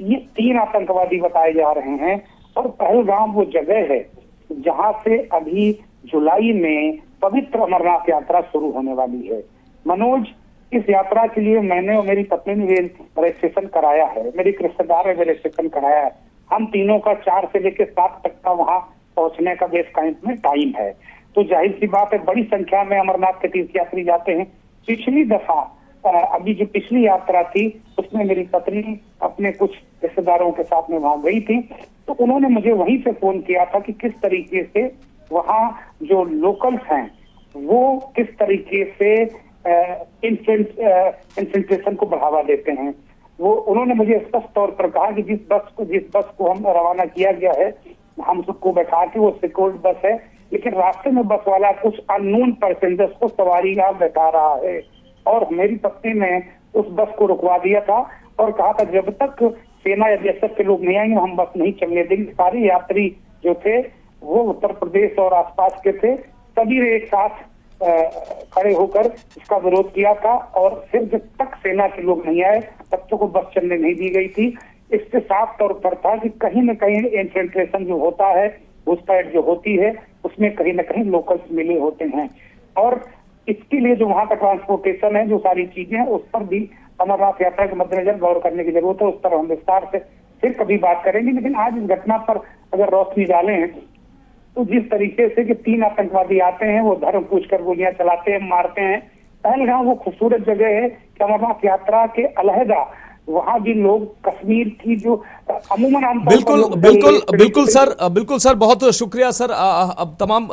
K: ये 3 आतंकवादी बताए जा रहे हैं और पहलगाम वो जगह है जहां से अभी जुलाई में पवित्र अमरनाथ यात्रा शुरू होने वाली है। मनोज, इस यात्रा के लिए मैंने और मेरी पत्नी ने रजिस्ट्रेशन कराया है, मेरी रिश्तेदार ने रजिस्ट्रेशन कराया है। हम तीनों का 4 से लेकर 7 तक का वहां पहुंचने का बेस कैंप में टाइम है। तो जाहिर सी बात है बड़ी संख्या में अमरनाथ के तीर्थयात्री जाते हैं। पिछली दफा अभी जो पिछली यात्रा थी उसमें मेरी पत्नी अपने कुछ रिश्तेदारों के साथ में वहां गई थी, तो उन्होंने मुझे वहीं से फोन किया था कि किस तरीके से वहां जो लोकल्स हैं वो किस तरीके से इन्फिल्ट्रेशन को बढ़ावा देते हैं। वो उन्होंने मुझे स्पष्ट तौर पर कहा कि जिस बस को हम रवाना किया गया है, हम सबको बैठा के, वो सिक्योर्ड बस है, लेकिन रास्ते में बस वाला कुछ अननोन पैसेंजर्स को सवारी का बैठा रहा है और मेरी पत्नी ने उस बस को रुकवा दिया था और कहा था जब तक सेना या बीएसएफ के लोग नहीं आएंगे हम बस नहीं चलने देंगे। सारे यात्री जो थे वो उत्तर प्रदेश और आसपास के थे, सभी ने एक साथ खड़े होकर इसका विरोध किया था और फिर जब तक सेना के लोग नहीं आए तब तक वो बस चलने नहीं दी गई थी। इससे साफ तौर पर था कि कहीं न कहीं इन्फिल्ट्रेशन जो होता है, घुसपैठ जो होती है, उसमें कहीं न कहीं लोकल्स मिले होते हैं और इसके लिए जो वहां का ट्रांसपोर्टेशन है, जो सारी चीजें हैं, उस पर भी अमरनाथ यात्रा के मद्देनजर गौर करने की जरूरत है। उस पर हम विस्तार से फिर कभी बात करेंगे, लेकिन आज इस घटना पर अगर रोशनी डालें तो जिस तरीके से कि 3 आतंकवादी आते हैं, वो धर्म पूछकर गोलियां चलाते हैं, मारते हैं। पहलगाम वो खूबसूरत जगह है कि अमरनाथ यात्रा के अलहदा वहां भी लोग कश्मीर की जो अमूमन
A: बिल्कुल सर, बहुत शुक्रिया सर अब तमाम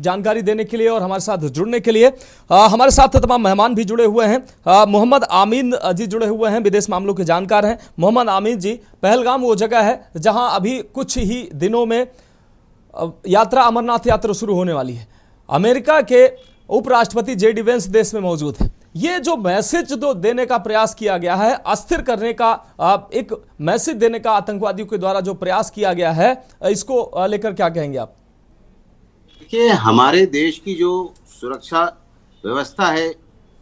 A: जानकारी देने के लिए और हमारे साथ जुड़ने के लिए। हमारे साथ तमाम मेहमान भी जुड़े हुए हैं। मोहम्मद आमीन जी जुड़े हुए हैं, विदेश मामलों के जानकार हैं। मोहम्मद आमीन जी, पहलगाम वो जगह है जहां अभी कुछ ही दिनों में यात्रा, अमरनाथ यात्रा शुरू होने वाली है। अमेरिका के उपराष्ट्रपति JD वेंस देश में मौजूद है। ये जो मैसेज तो देने का प्रयास किया गया है, अस्थिर करने का एक मैसेज देने का आतंकवादियों के द्वारा जो प्रयास किया गया है, इसको लेकर क्या कहेंगे आप?
F: देखिए, हमारे देश की जो सुरक्षा व्यवस्था है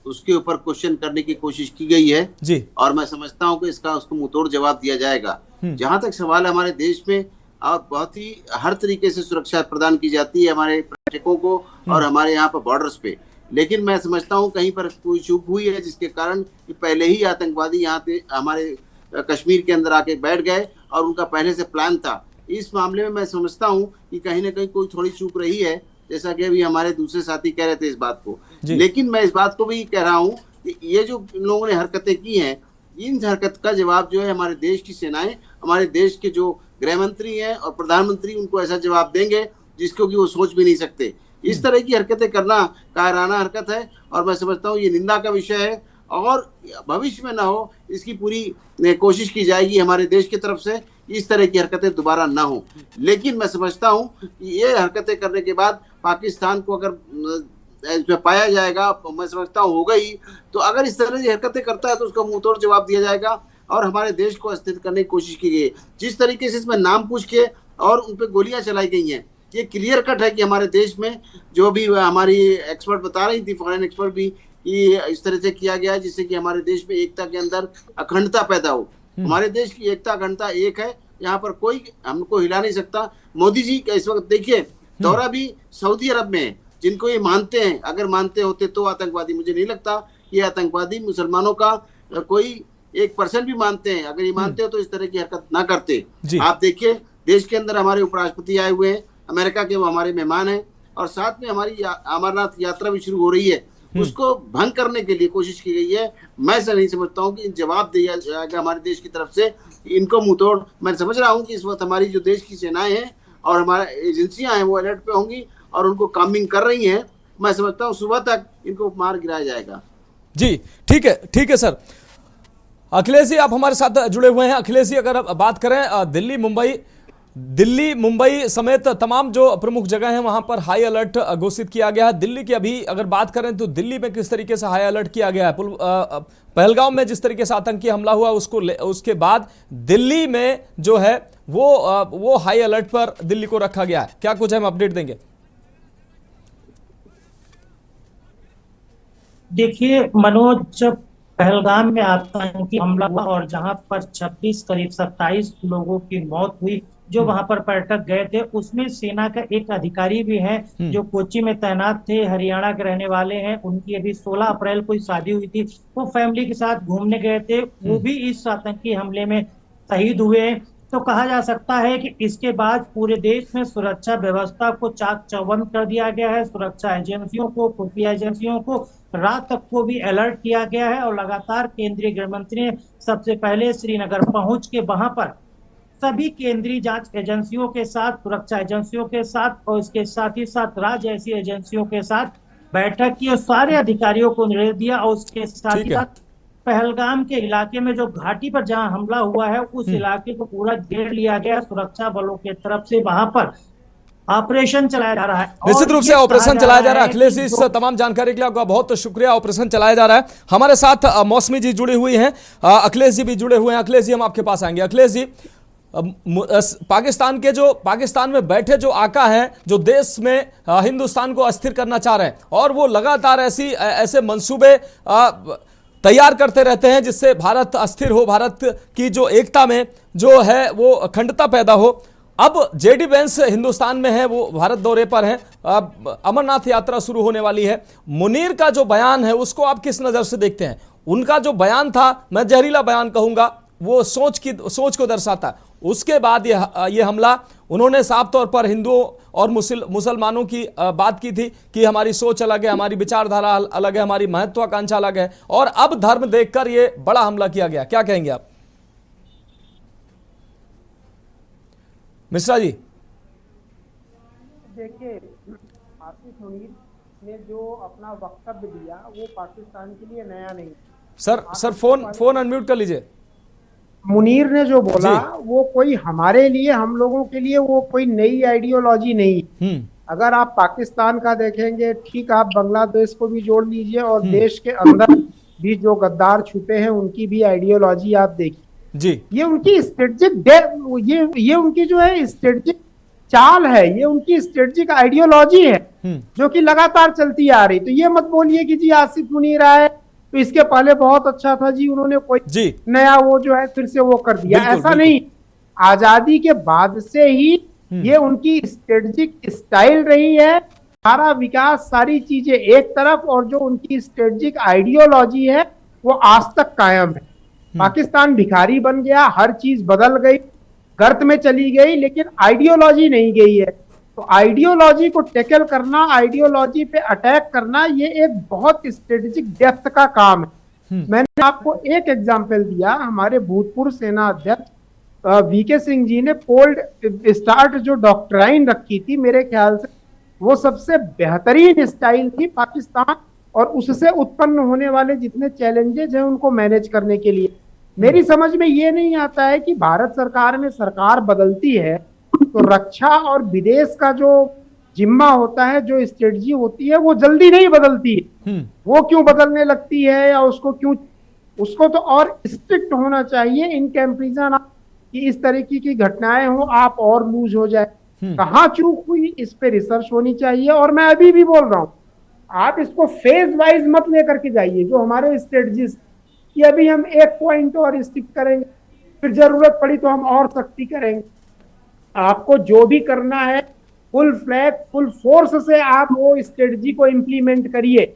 F: उसके ऊपर क्वेश्चन करने की कोशिश की गई है
A: जी, और
F: मैं समझता हूं कि इसका उसको मुंहतोड़ जवाब दिया जाएगा। जहां तक सवाल है, हमारे देश में और बहुत ही हर तरीके से सुरक्षा प्रदान की जाती है हमारे पर्यटकों को और हमारे यहाँ पर बॉर्डर्स पे, लेकिन मैं समझता हूँ कहीं पर कोई चूक हुई है जिसके कारण कि पहले ही आतंकवादी यहाँ पे हमारे कश्मीर के अंदर आके बैठ गए और उनका पहले से प्लान था। इस मामले में मैं समझता हूँ कि कहीं ना कहीं कोई थोड़ी चूक रही है, जैसा कि अभी हमारे दूसरे साथी कह रहे थे इस बात को। लेकिन मैं इस बात को भी कह रहा हूँ कि ये जो इन लोगों ने हरकतें की हैं, इन हरकत का जवाब जो है हमारे देश की सेनाएं, हमारे देश के जो गृह मंत्री हैं और प्रधानमंत्री, उनको ऐसा जवाब देंगे जिसको कि वो सोच भी नहीं सकते। इस तरह की हरकतें करना कायराना हरकत है और मैं समझता हूँ ये निंदा का विषय है और भविष्य में ना हो, इसकी पूरी कोशिश की जाएगी हमारे देश की तरफ से, इस तरह की हरकतें दोबारा ना हो। लेकिन मैं समझता हूँ कि ये हरकतें करने के बाद पाकिस्तान को अगर पाया जाएगा, मैं समझता हूँ होगा ही, तो अगर इस तरह की हरकतें करता है तो उसका मुंहतोड़ जवाब दिया जाएगा और हमारे देश को अस्थिर करने की कोशिश की गई है। जिस तरीके से इसमें नाम पूछ के और उन पर गोलियां चलाई गई हैं, ये क्लियर कट है कि हमारे देश में जो भी हमारी एक्सपर्ट बता रही थी, फॉरेन एक्सपर्ट भी, ये इस तरह से किया गया है जिससे कि हमारे देश में एकता के अंदर अखंडता पैदा हो। हमारे देश की एकता अखंडता एक है, यहाँ पर कोई हमको हिला नहीं सकता। मोदी जी का इस वक्त देखिए दौरा भी सऊदी अरब में है, जिनको ये मानते हैं, अगर मानते होते तो आतंकवादी, मुझे नहीं लगता ये आतंकवादी मुसलमानों का कोई 1% भी मानते हैं। अगर ये मानते हो तो इस तरह की हरकत ना करते। आप देखिए देश के अंदर हमारे उपराष्ट्रपति आए हुए हैं, अमेरिका के वो हमारे मेहमान हैं और साथ में हमारी अमरनाथ यात्रा भी शुरू हो रही है, उसको भंग करने के लिए कोशिश की गई है। मैं ऐसा नहीं समझता हूँ कि जवाब दिया जाएगा हमारे देश की तरफ से, इनको मुंहतोड़। मैं समझ रहा हूँ कि इस वक्त हमारी जो देश की सेनाएं हैं और हमारी एजेंसियां हैं वो अलर्ट पे होंगी और उनको कामिंग कर रही हैं। मैं समझता हूँ सुबह तक इनको मार गिराया जाएगा।
A: जी ठीक है सर। अखिलेश जी आप हमारे साथ जुड़े हुए हैं। अखिलेश जी, अगर आप बात करें दिल्ली मुंबई समेत तमाम जो प्रमुख जगह हैं वहां पर हाई अलर्ट घोषित किया गया है। दिल्ली की अभी अगर बात करें तो दिल्ली में किस तरीके से हाई अलर्ट किया गया है? पहलगाम में जिस तरीके से आतंकी हमला हुआ उसके बाद दिल्ली में जो है वो हाई अलर्ट पर दिल्ली को रखा गया है। क्या कुछ हम अपडेट देंगे?
D: देखिए मनोज, जब पहलगाम में आतंकी हमला हुआ और जहां पर 26 करीब 27 लोगों की मौत हुई, जो वहां पर पर्यटक गए थे, उसमें सेना का एक अधिकारी भी है जो कोच्चि में तैनात थे, हरियाणा के रहने वाले हैं। उनकी अभी 16 अप्रैल को शादी हुई थी, वो फैमिली के साथ घूमने गए थे, वो भी इस आतंकी हमले में शहीद हुए। तो कहा जा सकता है कि इसके बाद पूरे देश में सुरक्षा व्यवस्था को चाक चौबंद कर दिया गया है। सुरक्षा एजेंसियों को, खुफिया एजेंसियों को रात तक को भी अलर्ट किया गया है और लगातार केंद्रीय गृह मंत्री ने सबसे पहले श्रीनगर पहुंच के वहां पर सभी केंद्रीय जांच एजेंसियों के साथ, सुरक्षा एजेंसियों के साथ और इसके साथ ही साथ राज्य ऐसी एजेंसियों के साथ बैठक की और सारे अधिकारियों को निर्देश दिया और उसके साथ ही साथ पहलगाम के इलाके में जो घाटी पर जहां हमला हुआ है उस इलाके को पूरा घेर लिया गया सुरक्षा बलों की तरफ से। वहां पर ऑपरेशन चलाया जा रहा है,
A: निश्चित रूप से ऑपरेशन चलाया जा रहा है। अखिलेश जी, इस तमाम जानकारी के लिए आपका बहुत शुक्रिया। ऑपरेशन चलाया जा रहा है। हमारे साथ मौसमी जी जुड़ी हुई हैं, अखिलेश जी भी जुड़े हुए हैं। अखिलेश जी, हम आपके पास आएंगे। अखिलेश जी, पाकिस्तान में बैठे जो आका हैं, जो देश में हिंदुस्तान को अस्थिर करना चाह रहे हैं और वो लगातार ऐसे मंसूबे तैयार करते रहते हैं जिससे भारत अस्थिर हो, भारत की जो एकता में जो है वो अखंडता पैदा हो। अब JD वेंस हिंदुस्तान में है, वो भारत दौरे पर है, अमरनाथ यात्रा शुरू होने वाली है। मुनीर का जो बयान है उसको आप किस नजर से देखते हैं? उनका जो बयान था, मैं जहरीला बयान कहूंगा, वो सोच को दर्शाता है। उसके बाद ये हमला, उन्होंने साफ तौर पर हिंदुओं और मुसलमानों की बात की थी कि हमारी सोच अलग है, हमारी विचारधारा अलग है, हमारी महत्वाकांक्षा अलग है, और अब धर्म देखकर ये बड़ा हमला किया गया। क्या कहेंगे आप मिश्रा जी?
G: देखिए, आसिफ मुनीर ने जो अपना वक्तव्य दिया वो पाकिस्तान के लिए नया नहीं।
A: सर फोन अनम्यूट कर लीजिए।
G: मुनीर ने जो बोला वो कोई हमारे लिए, हम लोगों के लिए वो कोई नई आइडियोलॉजी नहीं। अगर आप पाकिस्तान का देखेंगे, ठीक, आप बांग्लादेश को भी जोड़ लीजिए और देश के अंदर भी जो गद्दार छुपे हैं उनकी भी आइडियोलॉजी आप देखिए
A: जी।
G: ये उनकी स्ट्रेटेजिक, ये उनकी जो है स्ट्रेटेजिक चाल है, ये उनकी स्ट्रेटेजिक आइडियोलॉजी है जो कि लगातार चलती आ रही। तो ये मत बोलिए कि जी आसिफ मुनीर आए तो इसके पहले बहुत अच्छा था जी, उन्होंने कोई नया वो जो है फिर से वो कर दिया, ऐसा नहीं। आजादी के बाद से ही ये उनकी स्ट्रेटेजिक स्टाइल रही है। सारा विकास, सारी चीजें एक तरफ, और जो उनकी स्ट्रेटेजिक आइडियोलॉजी है वो आज तक कायम है। पाकिस्तान भिखारी बन गया, हर चीज बदल गई, गर्त में चली गई, लेकिन आइडियोलॉजी नहीं गई है। तो आइडियोलॉजी को टैकल करना, आइडियोलॉजी पे अटैक करना, ये एक बहुत स्ट्रेटेजिक डेप्थ का काम है। मैंने आपको एक एग्जांपल दिया, हमारे भूतपूर्व सेना अध्यक्ष वीके सिंह जी ने कोल्ड स्टार्ट जो डॉक्ट्राइन रखी थी, मेरे ख्याल से वो सबसे बेहतरीन स्टाइल थी पाकिस्तान और उससे उत्पन्न होने वाले जितने चैलेंजेस हैं उनको मैनेज करने के लिए। मेरी समझ में ये नहीं आता है कि भारत सरकार में सरकार बदलती है तो रक्षा और विदेश का जो जिम्मा होता है, जो स्ट्रेटजी होती है, वो जल्दी नहीं बदलती है। वो क्यों बदलने लगती है, या उसको तो और स्ट्रिक्ट होना चाहिए इन कंपैरिजन कि इस तरीके की घटनाएं हो, आप और लूज हो जाए। कहाँ चूक हुई इस पे रिसर्च होनी चाहिए। और मैं अभी भी बोल रहा हूँ, आप इसको फेज वाइज मत लेकर के जाइए जो हमारे स्ट्रेटजीज कि अभी हम एक पॉइंट और स्टिक करेंगे, फिर जरूरत पड़ी तो हम और सख्ती करेंगे। आपको जो भी करना है फुल फ्लैग, फुल फोर्स से आप वो स्ट्रेटजी को इम्प्लीमेंट करिए,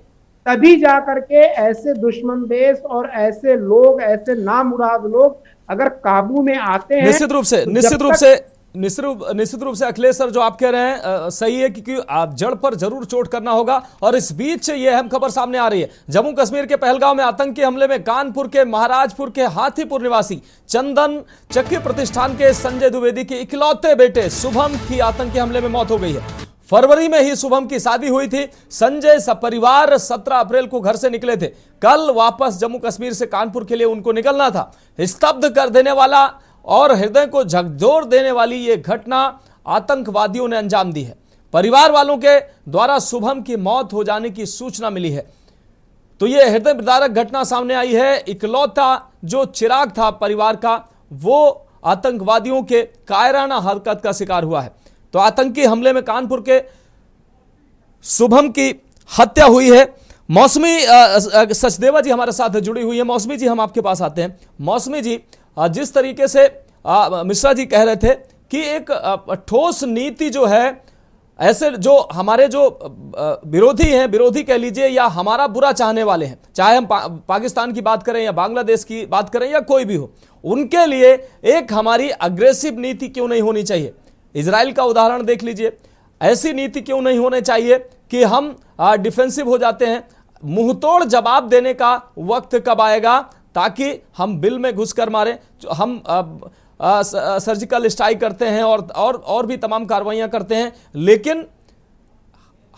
G: तभी जा करके ऐसे दुश्मन देश और ऐसे लोग, ऐसे नामुराद लोग अगर काबू में आते हैं।
A: निश्चित रूप से अखिलेश सर जो आप कह रहे हैं सही है, क्योंकि आप जड़ पर जरूर चोट करना होगा। और इस बीच ये अहम खबर सामने आ रही है, जम्मू कश्मीर के पहलगांव में आतंकी हमले में कानपुर के महाराजपुर के हाथीपुर निवासी चंदन चक्की प्रतिष्ठान के संजय द्विवेदी के इकलौते बेटे शुभम की आतंकी हमले में मौत हो गई है। फरवरी में ही शुभम की शादी हुई थी। संजय सपरिवार 17 अप्रैल को घर से निकले थे। कल वापस जम्मू कश्मीर से कानपुर के लिए उनको निकलना था। स्तब्ध कर देने वाला और हृदय को झकझोर देने वाली ये घटना आतंकवादियों ने अंजाम दी है। परिवार वालों के द्वारा शुभम की मौत हो जाने की सूचना मिली है, तो ये हृदय विदारक घटना सामने आई है। इकलौता जो चिराग था परिवार का, वो आतंकवादियों के कायराना हरकत का शिकार हुआ है। तो आतंकी हमले में कानपुर के शुभम की हत्या हुई है। मौसमी सचदेवा जी हमारे साथ जुड़ी हुई है। मौसमी जी, हम आपके पास आते हैं। मौसमी जी, जिस तरीके से मिश्रा जी कह रहे थे कि एक ठोस नीति जो है, ऐसे जो हमारे जो विरोधी हैं, विरोधी कह लीजिए, या हमारा बुरा चाहने वाले हैं, चाहे हम पाकिस्तान की बात करें या बांग्लादेश की बात करें या कोई भी हो, उनके लिए एक हमारी अग्रेसिव नीति क्यों नहीं होनी चाहिए। इजराइल का उदाहरण देख लीजिए। ऐसी नीति क्यों नहीं होनी चाहिए कि हम डिफेंसिव हो जाते हैं। मुंहतोड़ जवाब देने का वक्त कब आएगा ताकि हम बिल में घुसकर मारें। हम सर्जिकल स्ट्राइक करते हैं और भी तमाम कार्रवाइयां करते हैं, लेकिन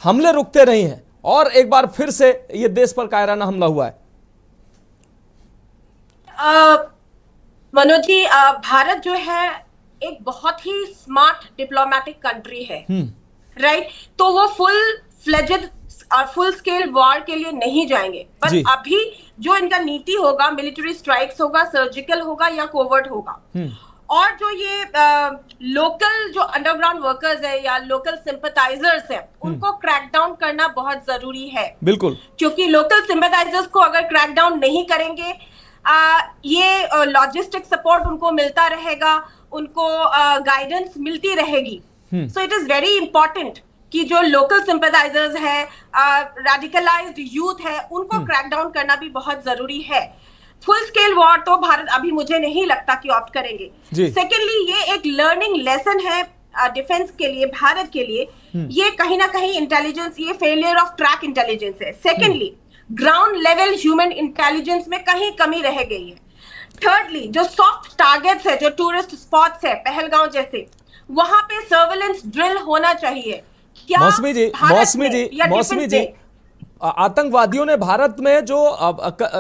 A: हमले रुकते नहीं हैं। और एक बार फिर से ये देश पर कायराना हमला हुआ है।
H: मनोज जी, भारत जो है एक बहुत ही स्मार्ट डिप्लोमेटिक कंट्री है, राइट? तो वो फुल फ्लेजेड और फुल स्केल वॉर के लिए नहीं जाएंगे, पर अभी जो इनका नीति होगा, मिलिट्री स्ट्राइक्स होगा, सर्जिकल होगा या कोवर्ट होगा। और जो ये लोकल जो अंडरग्राउंड वर्कर्स है या लोकल सिंपैथाइजर्स है, उनको क्रैकडाउन करना बहुत जरूरी है।
A: बिल्कुल,
H: क्योंकि लोकल सिंपैथाइजर्स को अगर क्रैकडाउन नहीं करेंगे, ये लॉजिस्टिक सपोर्ट उनको मिलता रहेगा, उनको गाइडेंस मिलती रहेगी। So it is very important कि जो लोकल सिंपैथाइजर्स है, रेडिकलाइज्ड यूथ है, उनको क्रैकडाउन करना भी बहुत जरूरी है। फुल स्केल वॉर तो भारत अभी मुझे नहीं लगता कि ऑप्ट करेंगे।
A: जी।
H: सेकेंडली, ये एक लर्निंग लेसन है डिफेंस के लिए, भारत के लिए। ये कहीं ना कहीं इंटेलिजेंस, ये फेलियर ऑफ ट्रैक इंटेलिजेंस है। Secondly, ground level human intelligence में कहीं कमी रह गई है। थर्डली, जो सॉफ्ट टारगेट्स है, जो टूरिस्ट स्पॉट्स है पहलगांव जैसे, वहां पे सर्वेलेंस ड्रिल होना चाहिए। क्या
A: मौसमी जी, आतंकवादियों ने भारत में जो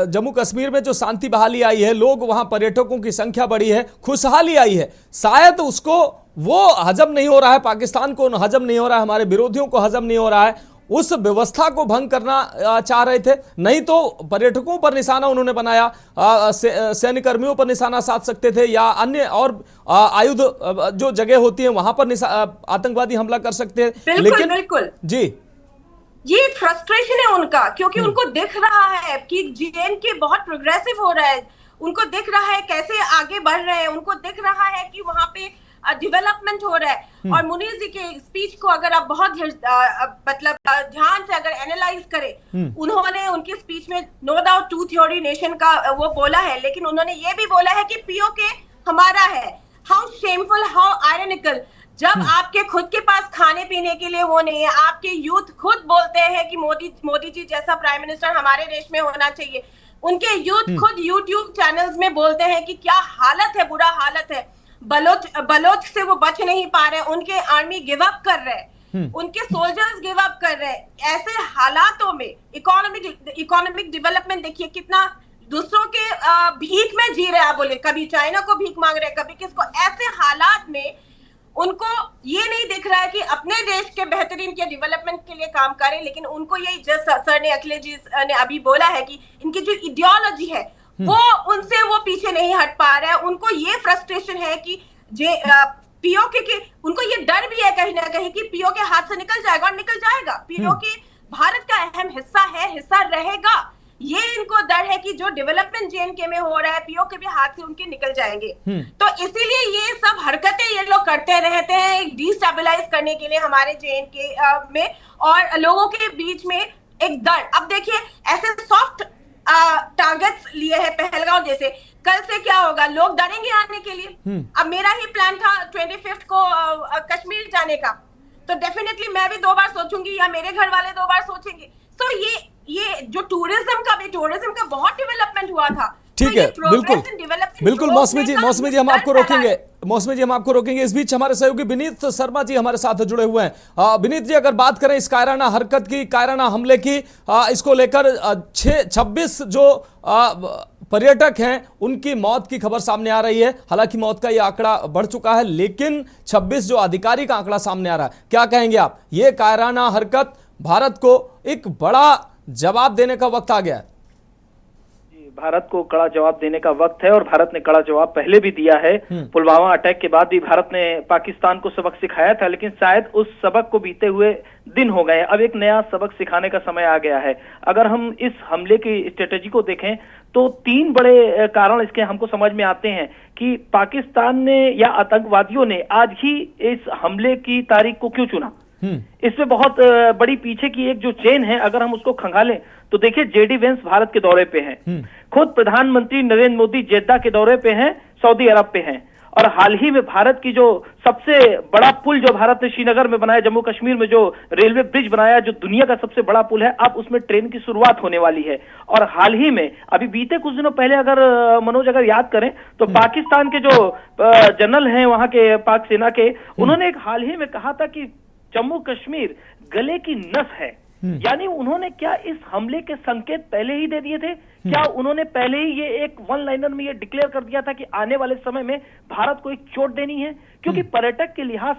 A: जम्मू कश्मीर में जो शांति बहाली आई है, लोग वहां पर्यटकों की संख्या बढ़ी है, खुशहाली आई है, शायद उसको वो हजम नहीं हो रहा है, पाकिस्तान को हजम नहीं हो रहा है, हमारे विरोधियों को हजम नहीं हो रहा है, उस व्यवस्था को भंग करना चाह रहे थे। नहीं तो पर्यटकों पर निशाना उन्होंने बनाया, सैन्य कर्मियों पर निशाना साध सकते थे, या अन्य और आयुध जो जगह होती है वहां पर आतंकवादी हमला कर सकते हैं। लेकिन
H: बिल्कुल
A: जी,
H: ये फ्रस्ट्रेशन है उनका, क्योंकि उनको दिख रहा है कि JNK बहुत प्रोग्रेसिव हो रहा है, उनको दिख रहा है कैसे आगे बढ़ रहे हैं, उनको दिख रहा है कि वहां पे डेवलपमेंट हो रहा है। और मुनीर जी के स्पीच को अगर आप बहुत मतलब ध्यान से अगर एनालाइज करें, उन्होंने उनकी स्पीच में no doubt two theory nation का वो बोला है, लेकिन उन्होंने ये भी बोला है कि POK हमारा है। हाउ शेमफुल, हाउ आयरनिकल, जब आपके खुद के पास खाने पीने के लिए वो नहीं है, आपके यूथ खुद बोलते हैं कि मोदी जी जैसा प्राइम मिनिस्टर हमारे देश में होना चाहिए। उनके यूथ खुद YouTube चैनल्स में बोलते हैं कि क्या हालत है, बुरा हालत है, बलोच से वो बच नहीं पा रहे, उनके आर्मी गिव अप कर रहे हैं, उनके सोल्जर्स गिव अप कर रहे हैं। ऐसे हालातों में इकोनॉमिक डेवलपमेंट देखिए कितना, दूसरों के भीख में जी रहे हैं, बोले कभी चाइना को भीख मांग रहे हैं, कभी किसको। ऐसे हालात में उनको ये नहीं दिख रहा है कि अपने देश के बेहतरीन के डेवलपमेंट के लिए काम करें, लेकिन उनको यही जैसे सर ने, अखिलेश जी ने अभी बोला है कि इनकी जो इडियोलॉजी है वो उनसे वो पीछे नहीं हट पा रहा है। उनको ये फ्रस्ट्रेशन है कि POK के, उनको ये डर भी है कहीं ना कहीं कि POK हाथ से निकल जाएगा, और निकल जाएगा। POK भारत का अहम हिस्सा है, हिस्सा रहेगा। ये इनको डर है कि जो डेवलपमेंट JNK में हो रहा है, POK भी हाथ से उनके निकल जाएंगे। तो इसीलिए ये सब हरकतें ये लोग करते रहते हैं डिस्टेबलाइज करने के लिए हमारे JNK में, और लोगों के बीच में एक डर। अब देखिए ऐसे सॉफ्ट टारगेट्स लिए हैं पहलगांव जैसे, कल से क्या होगा, लोग डरेंगे आने के लिए। अब मेरा ही प्लान था 25 को कश्मीर जाने का, तो डेफिनेटली मैं भी 2 बार सोचूंगी, या मेरे घर वाले 2 बार सोचेंगे। तो ये जो टूरिज्म का बहुत डेवलपमेंट हुआ था।
A: ठीक है, बिल्कुल मौसमी जी हम आपको रोकेंगे। इस बीच हमारे सहयोगी विनीत शर्मा जी हमारे साथ जुड़े हुए हैं। विनीत जी, अगर बात करें इस कायराना हरकत की, कायराना हमले की, इसको लेकर 26 जो पर्यटक हैं उनकी मौत की खबर सामने आ रही है। हालांकि मौत का ये आंकड़ा बढ़ चुका है, लेकिन 26 जो अधिकारी का आंकड़ा सामने आ रहा है, क्या कहेंगे आप? ये कायराना हरकत भारत को एक बड़ा जवाब देने का वक्त आ गया है।
L: भारत को कड़ा जवाब देने का वक्त है, और भारत ने कड़ा जवाब पहले भी दिया है। पुलवामा अटैक के बाद भी भारत ने पाकिस्तान को सबक सिखाया था, लेकिन शायद उस सबक को बीते हुए दिन हो गए। अब एक नया सबक सिखाने का समय आ गया है। अगर हम इस हमले की स्ट्रेटेजी को देखें तो 3 बड़े कारण इसके हमको समझ में आते हैं कि पाकिस्तान ने या आतंकवादियों ने आज ही इस हमले की तारीख को क्यों चुना। इसमें बहुत बड़ी पीछे की एक जो चेन है, अगर हम उसको खंगालें तो देखिए JD वेंस भारत के दौरे पे हैं, खुद प्रधानमंत्री नरेंद्र मोदी जेद्दा के दौरे पे हैं, सऊदी अरब पे हैं, और हाल ही में भारत की जो सबसे बड़ा पुल जो भारत ने श्रीनगर में बनाया, जम्मू कश्मीर में जो रेलवे ब्रिज बनाया, जो दुनिया का सबसे बड़ा पुल है, अब उसमें ट्रेन की शुरुआत होने वाली है। और हाल ही में अभी बीते कुछ दिनों पहले अगर मनोज अगर याद करें तो पाकिस्तान के जो जनरल हैं वहां के पाक सेना के, उन्होंने एक हाल ही में कहा था कि जम्मू कश्मीर गले की नस है। यानी उन्होंने क्या इस हमले के संकेत पहले ही दे दिए थे? क्या उन्होंने पहले ही ये एक वन लाइनर में ये डिक्लेयर कर दिया था कि आने वाले समय में भारत को एक चोट देनी है? क्योंकि पर्यटन के लिहाज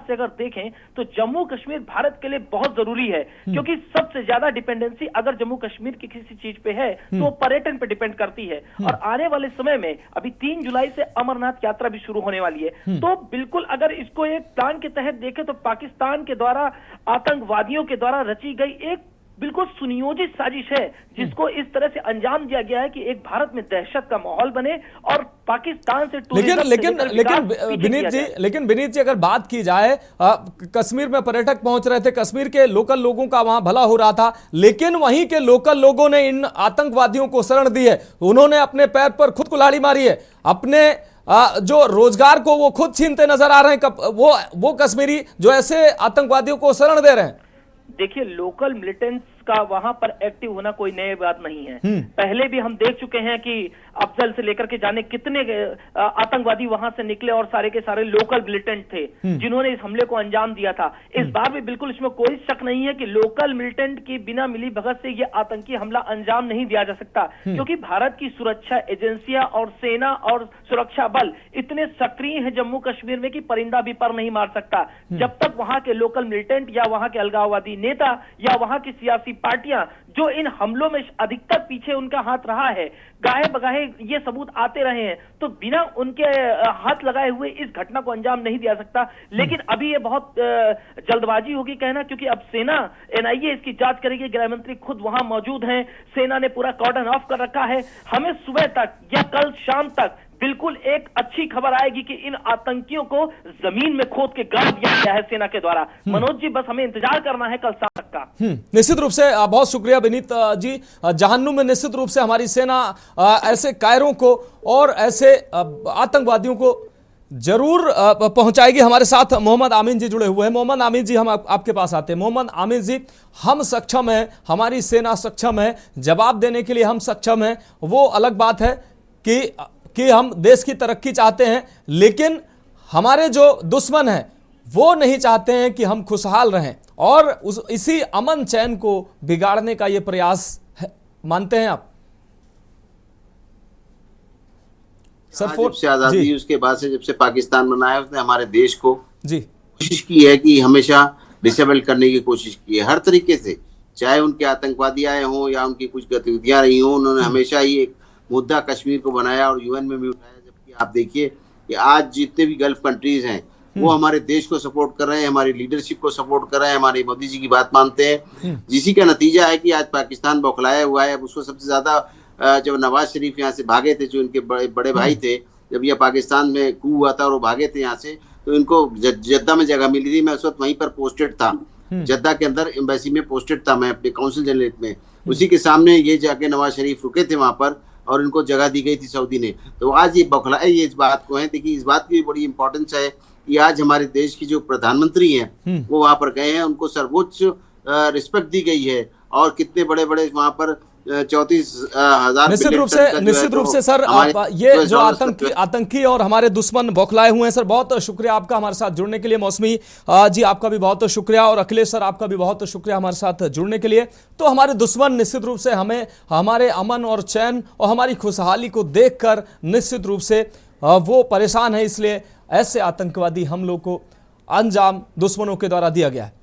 L: से अगर देखें तो जम्मू कश्मीर भारत के लिए बहुत जरूरी है, क्योंकि सबसे ज्यादा डिपेंडेंसी अगर जम्मू कश्मीर की किसी चीज पे है तो पर्यटन पे डिपेंड करती है। और आने वाले समय में अभी 3 जुलाई से अमरनाथ यात्रा भी शुरू होने वाली है। तो बिल्कुल अगर इसको एक प्लान के तहत देखें तो पाकिस्तान के द्वारा, आतंकवादियों के द्वारा रची गई एक बिल्कुल सुनियोजित साजिश है, जिसको इस तरह से अंजाम दिया गया है कि एक भारत में दहशत का माहौल बने और पाकिस्तान से
A: लेकिन विनीत जी अगर बात की जाए, कश्मीर में पर्यटक पहुंच रहे थे, कश्मीर के लोकल लोगों का वहां भला हो रहा था, लेकिन वहीं के लोकल लोगों ने इन आतंकवादियों को शरण दी है। उन्होंने अपने पैर पर खुद कुल्हाड़ी मारी है, अपने जो रोजगार को वो खुद छीनते नजर आ रहे हैं। वो कश्मीरी जो ऐसे आतंकवादियों को शरण दे रहे हैं।
L: देखिए, लोकल मिलिटेंट्स का वहां पर एक्टिव होना कोई नई बात नहीं है। पहले भी हम देख चुके हैं कि अफजल से लेकर के जाने कितने आतंकवादी वहां से निकले और सारे के सारे लोकल मिलिटेंट थे जिन्होंने इस हमले को अंजाम दिया था। इस बार भी बिल्कुल इसमें कोई शक नहीं है कि लोकल मिलिटेंट की बिना मिली भगत से यह आतंकी हमला अंजाम नहीं दिया जा सकता, क्योंकि भारत की सुरक्षा एजेंसियां और सेना और सुरक्षा बल इतने सक्रिय हैं जम्मू कश्मीर में कि परिंदा भी पर नहीं मार सकता। जब तक वहां के लोकल मिलिटेंट या वहां के अलगाववादी नेता या वहां की सियासी पार्टियां जो इन हमलों में अधिकतर पीछे उनका हाथ रहा है, गाहे बगाहे ये सबूत आते रहे हैं, तो बिना उनके हाथ लगाए हुए इस घटना को अंजाम नहीं दिया सकता। लेकिन अभी ये बहुत जल्दबाजी होगी कहना, क्योंकि अब सेना एनआईए इसकी जांच करेगी, गृह मंत्री खुद वहां मौजूद हैं, सेना ने पूरा कॉर्डन ऑफ कर रखा है। हमें सुबह तक या कल शाम तक बिल्कुल एक अच्छी खबर आएगी कि इन आतंकियों को जमीन में खोद के गाड़ दिया गया है सेना के द्वारा। मनोज जी, बस हमें इंतजार करना है कल शाम तक का।
A: निश्चित रूप से बहुत शुक्रिया विनीत जी। जहन्नुम में निश्चित रूप से हमारी सेना ऐसे कायरों को और ऐसे आतंकवादियों को जरूर पहुंचाएगी। हमारे साथ मोहम्मद आमीन जी जुड़े हुए हैं। मोहम्मद आमीन जी, हम आपके पास आते हैं। मोहम्मद आमीन जी, हम सक्षम हैं, हमारी सेना सक्षम है, जवाब देने के लिए हम सक्षम हैं। वो अलग बात है कि हम देश की तरक्की चाहते हैं, लेकिन हमारे जो दुश्मन हैं वो नहीं चाहते हैं कि हम खुशहाल रहें, और इसी अमन चैन को बिगाड़ने का ये प्रयास है। मानते हैं आप?
F: जब से आजादी उसके बाद से जब से पाकिस्तान बना है, उसने हमारे देश को
A: जी
F: कोशिश की है कि हमेशा डिसेबल करने की कोशिश की है हर तरीके से, चाहे उनके आतंकवादी आए हों या उनकी कुछ गतिविधियां रही हों। उन्होंने हमेशा ही एक मुद्दा कश्मीर को बनाया और यूएन में भी उठाया। जबकि आप देखिए कि आज जितने भी गल्फ कंट्रीज हैं वो हमारे देश को सपोर्ट कर रहे हैं, हमारी लीडरशिप को सपोर्ट कर रहे हैं, हमारी मोदी जी की बात मानते हैं, जिसी का नतीजा है कि आज पाकिस्तान बौखलाया हुआ है। अब उसको सबसे ज्यादा जब नवाज शरीफ यहाँ से भागे थे, जो इनके बड़े भाई थे, जब यह पाकिस्तान में कू हुआ था और वो भागे थे यहाँ से, तो इनको जद्दा में जगह मिली थी। मैं उस वक्त वहीं पर पोस्टेड था, जद्दा के अंदर एम्बेसी में पोस्टेड था मैं अपने काउंसिल जनरेट में। उसी के सामने ये जाके नवाज शरीफ रुके थे वहां पर और इनको जगह दी गई थी सऊदी ने। तो आज ये बौखलाए ये इस बात को है। देखिए, इस बात की बड़ी इंपॉर्टेंस है कि आज हमारे देश की जो प्रधानमंत्री हैं वो वहां पर गए हैं, उनको सर्वोच्च रिस्पेक्ट दी गई है, और कितने बड़े बड़े वहां पर 34,000
A: निश्चित रूप से सर, ये जो आतंकी और हमारे दुश्मन बौखलाए हुए हैं। सर, बहुत शुक्रिया आपका हमारे साथ जुड़ने के लिए। मौसमी जी, आपका भी बहुत शुक्रिया, और अखिलेश सर, आपका भी बहुत शुक्रिया हमारे साथ जुड़ने के लिए। तो हमारे दुश्मन निश्चित रूप से हमें हमारे अमन और चैन और हमारी खुशहाली को देखकर निश्चित रूप से वो परेशान है, इसलिए ऐसे आतंकवादी हमलों को अंजाम दुश्मनों के द्वारा दिया गया है।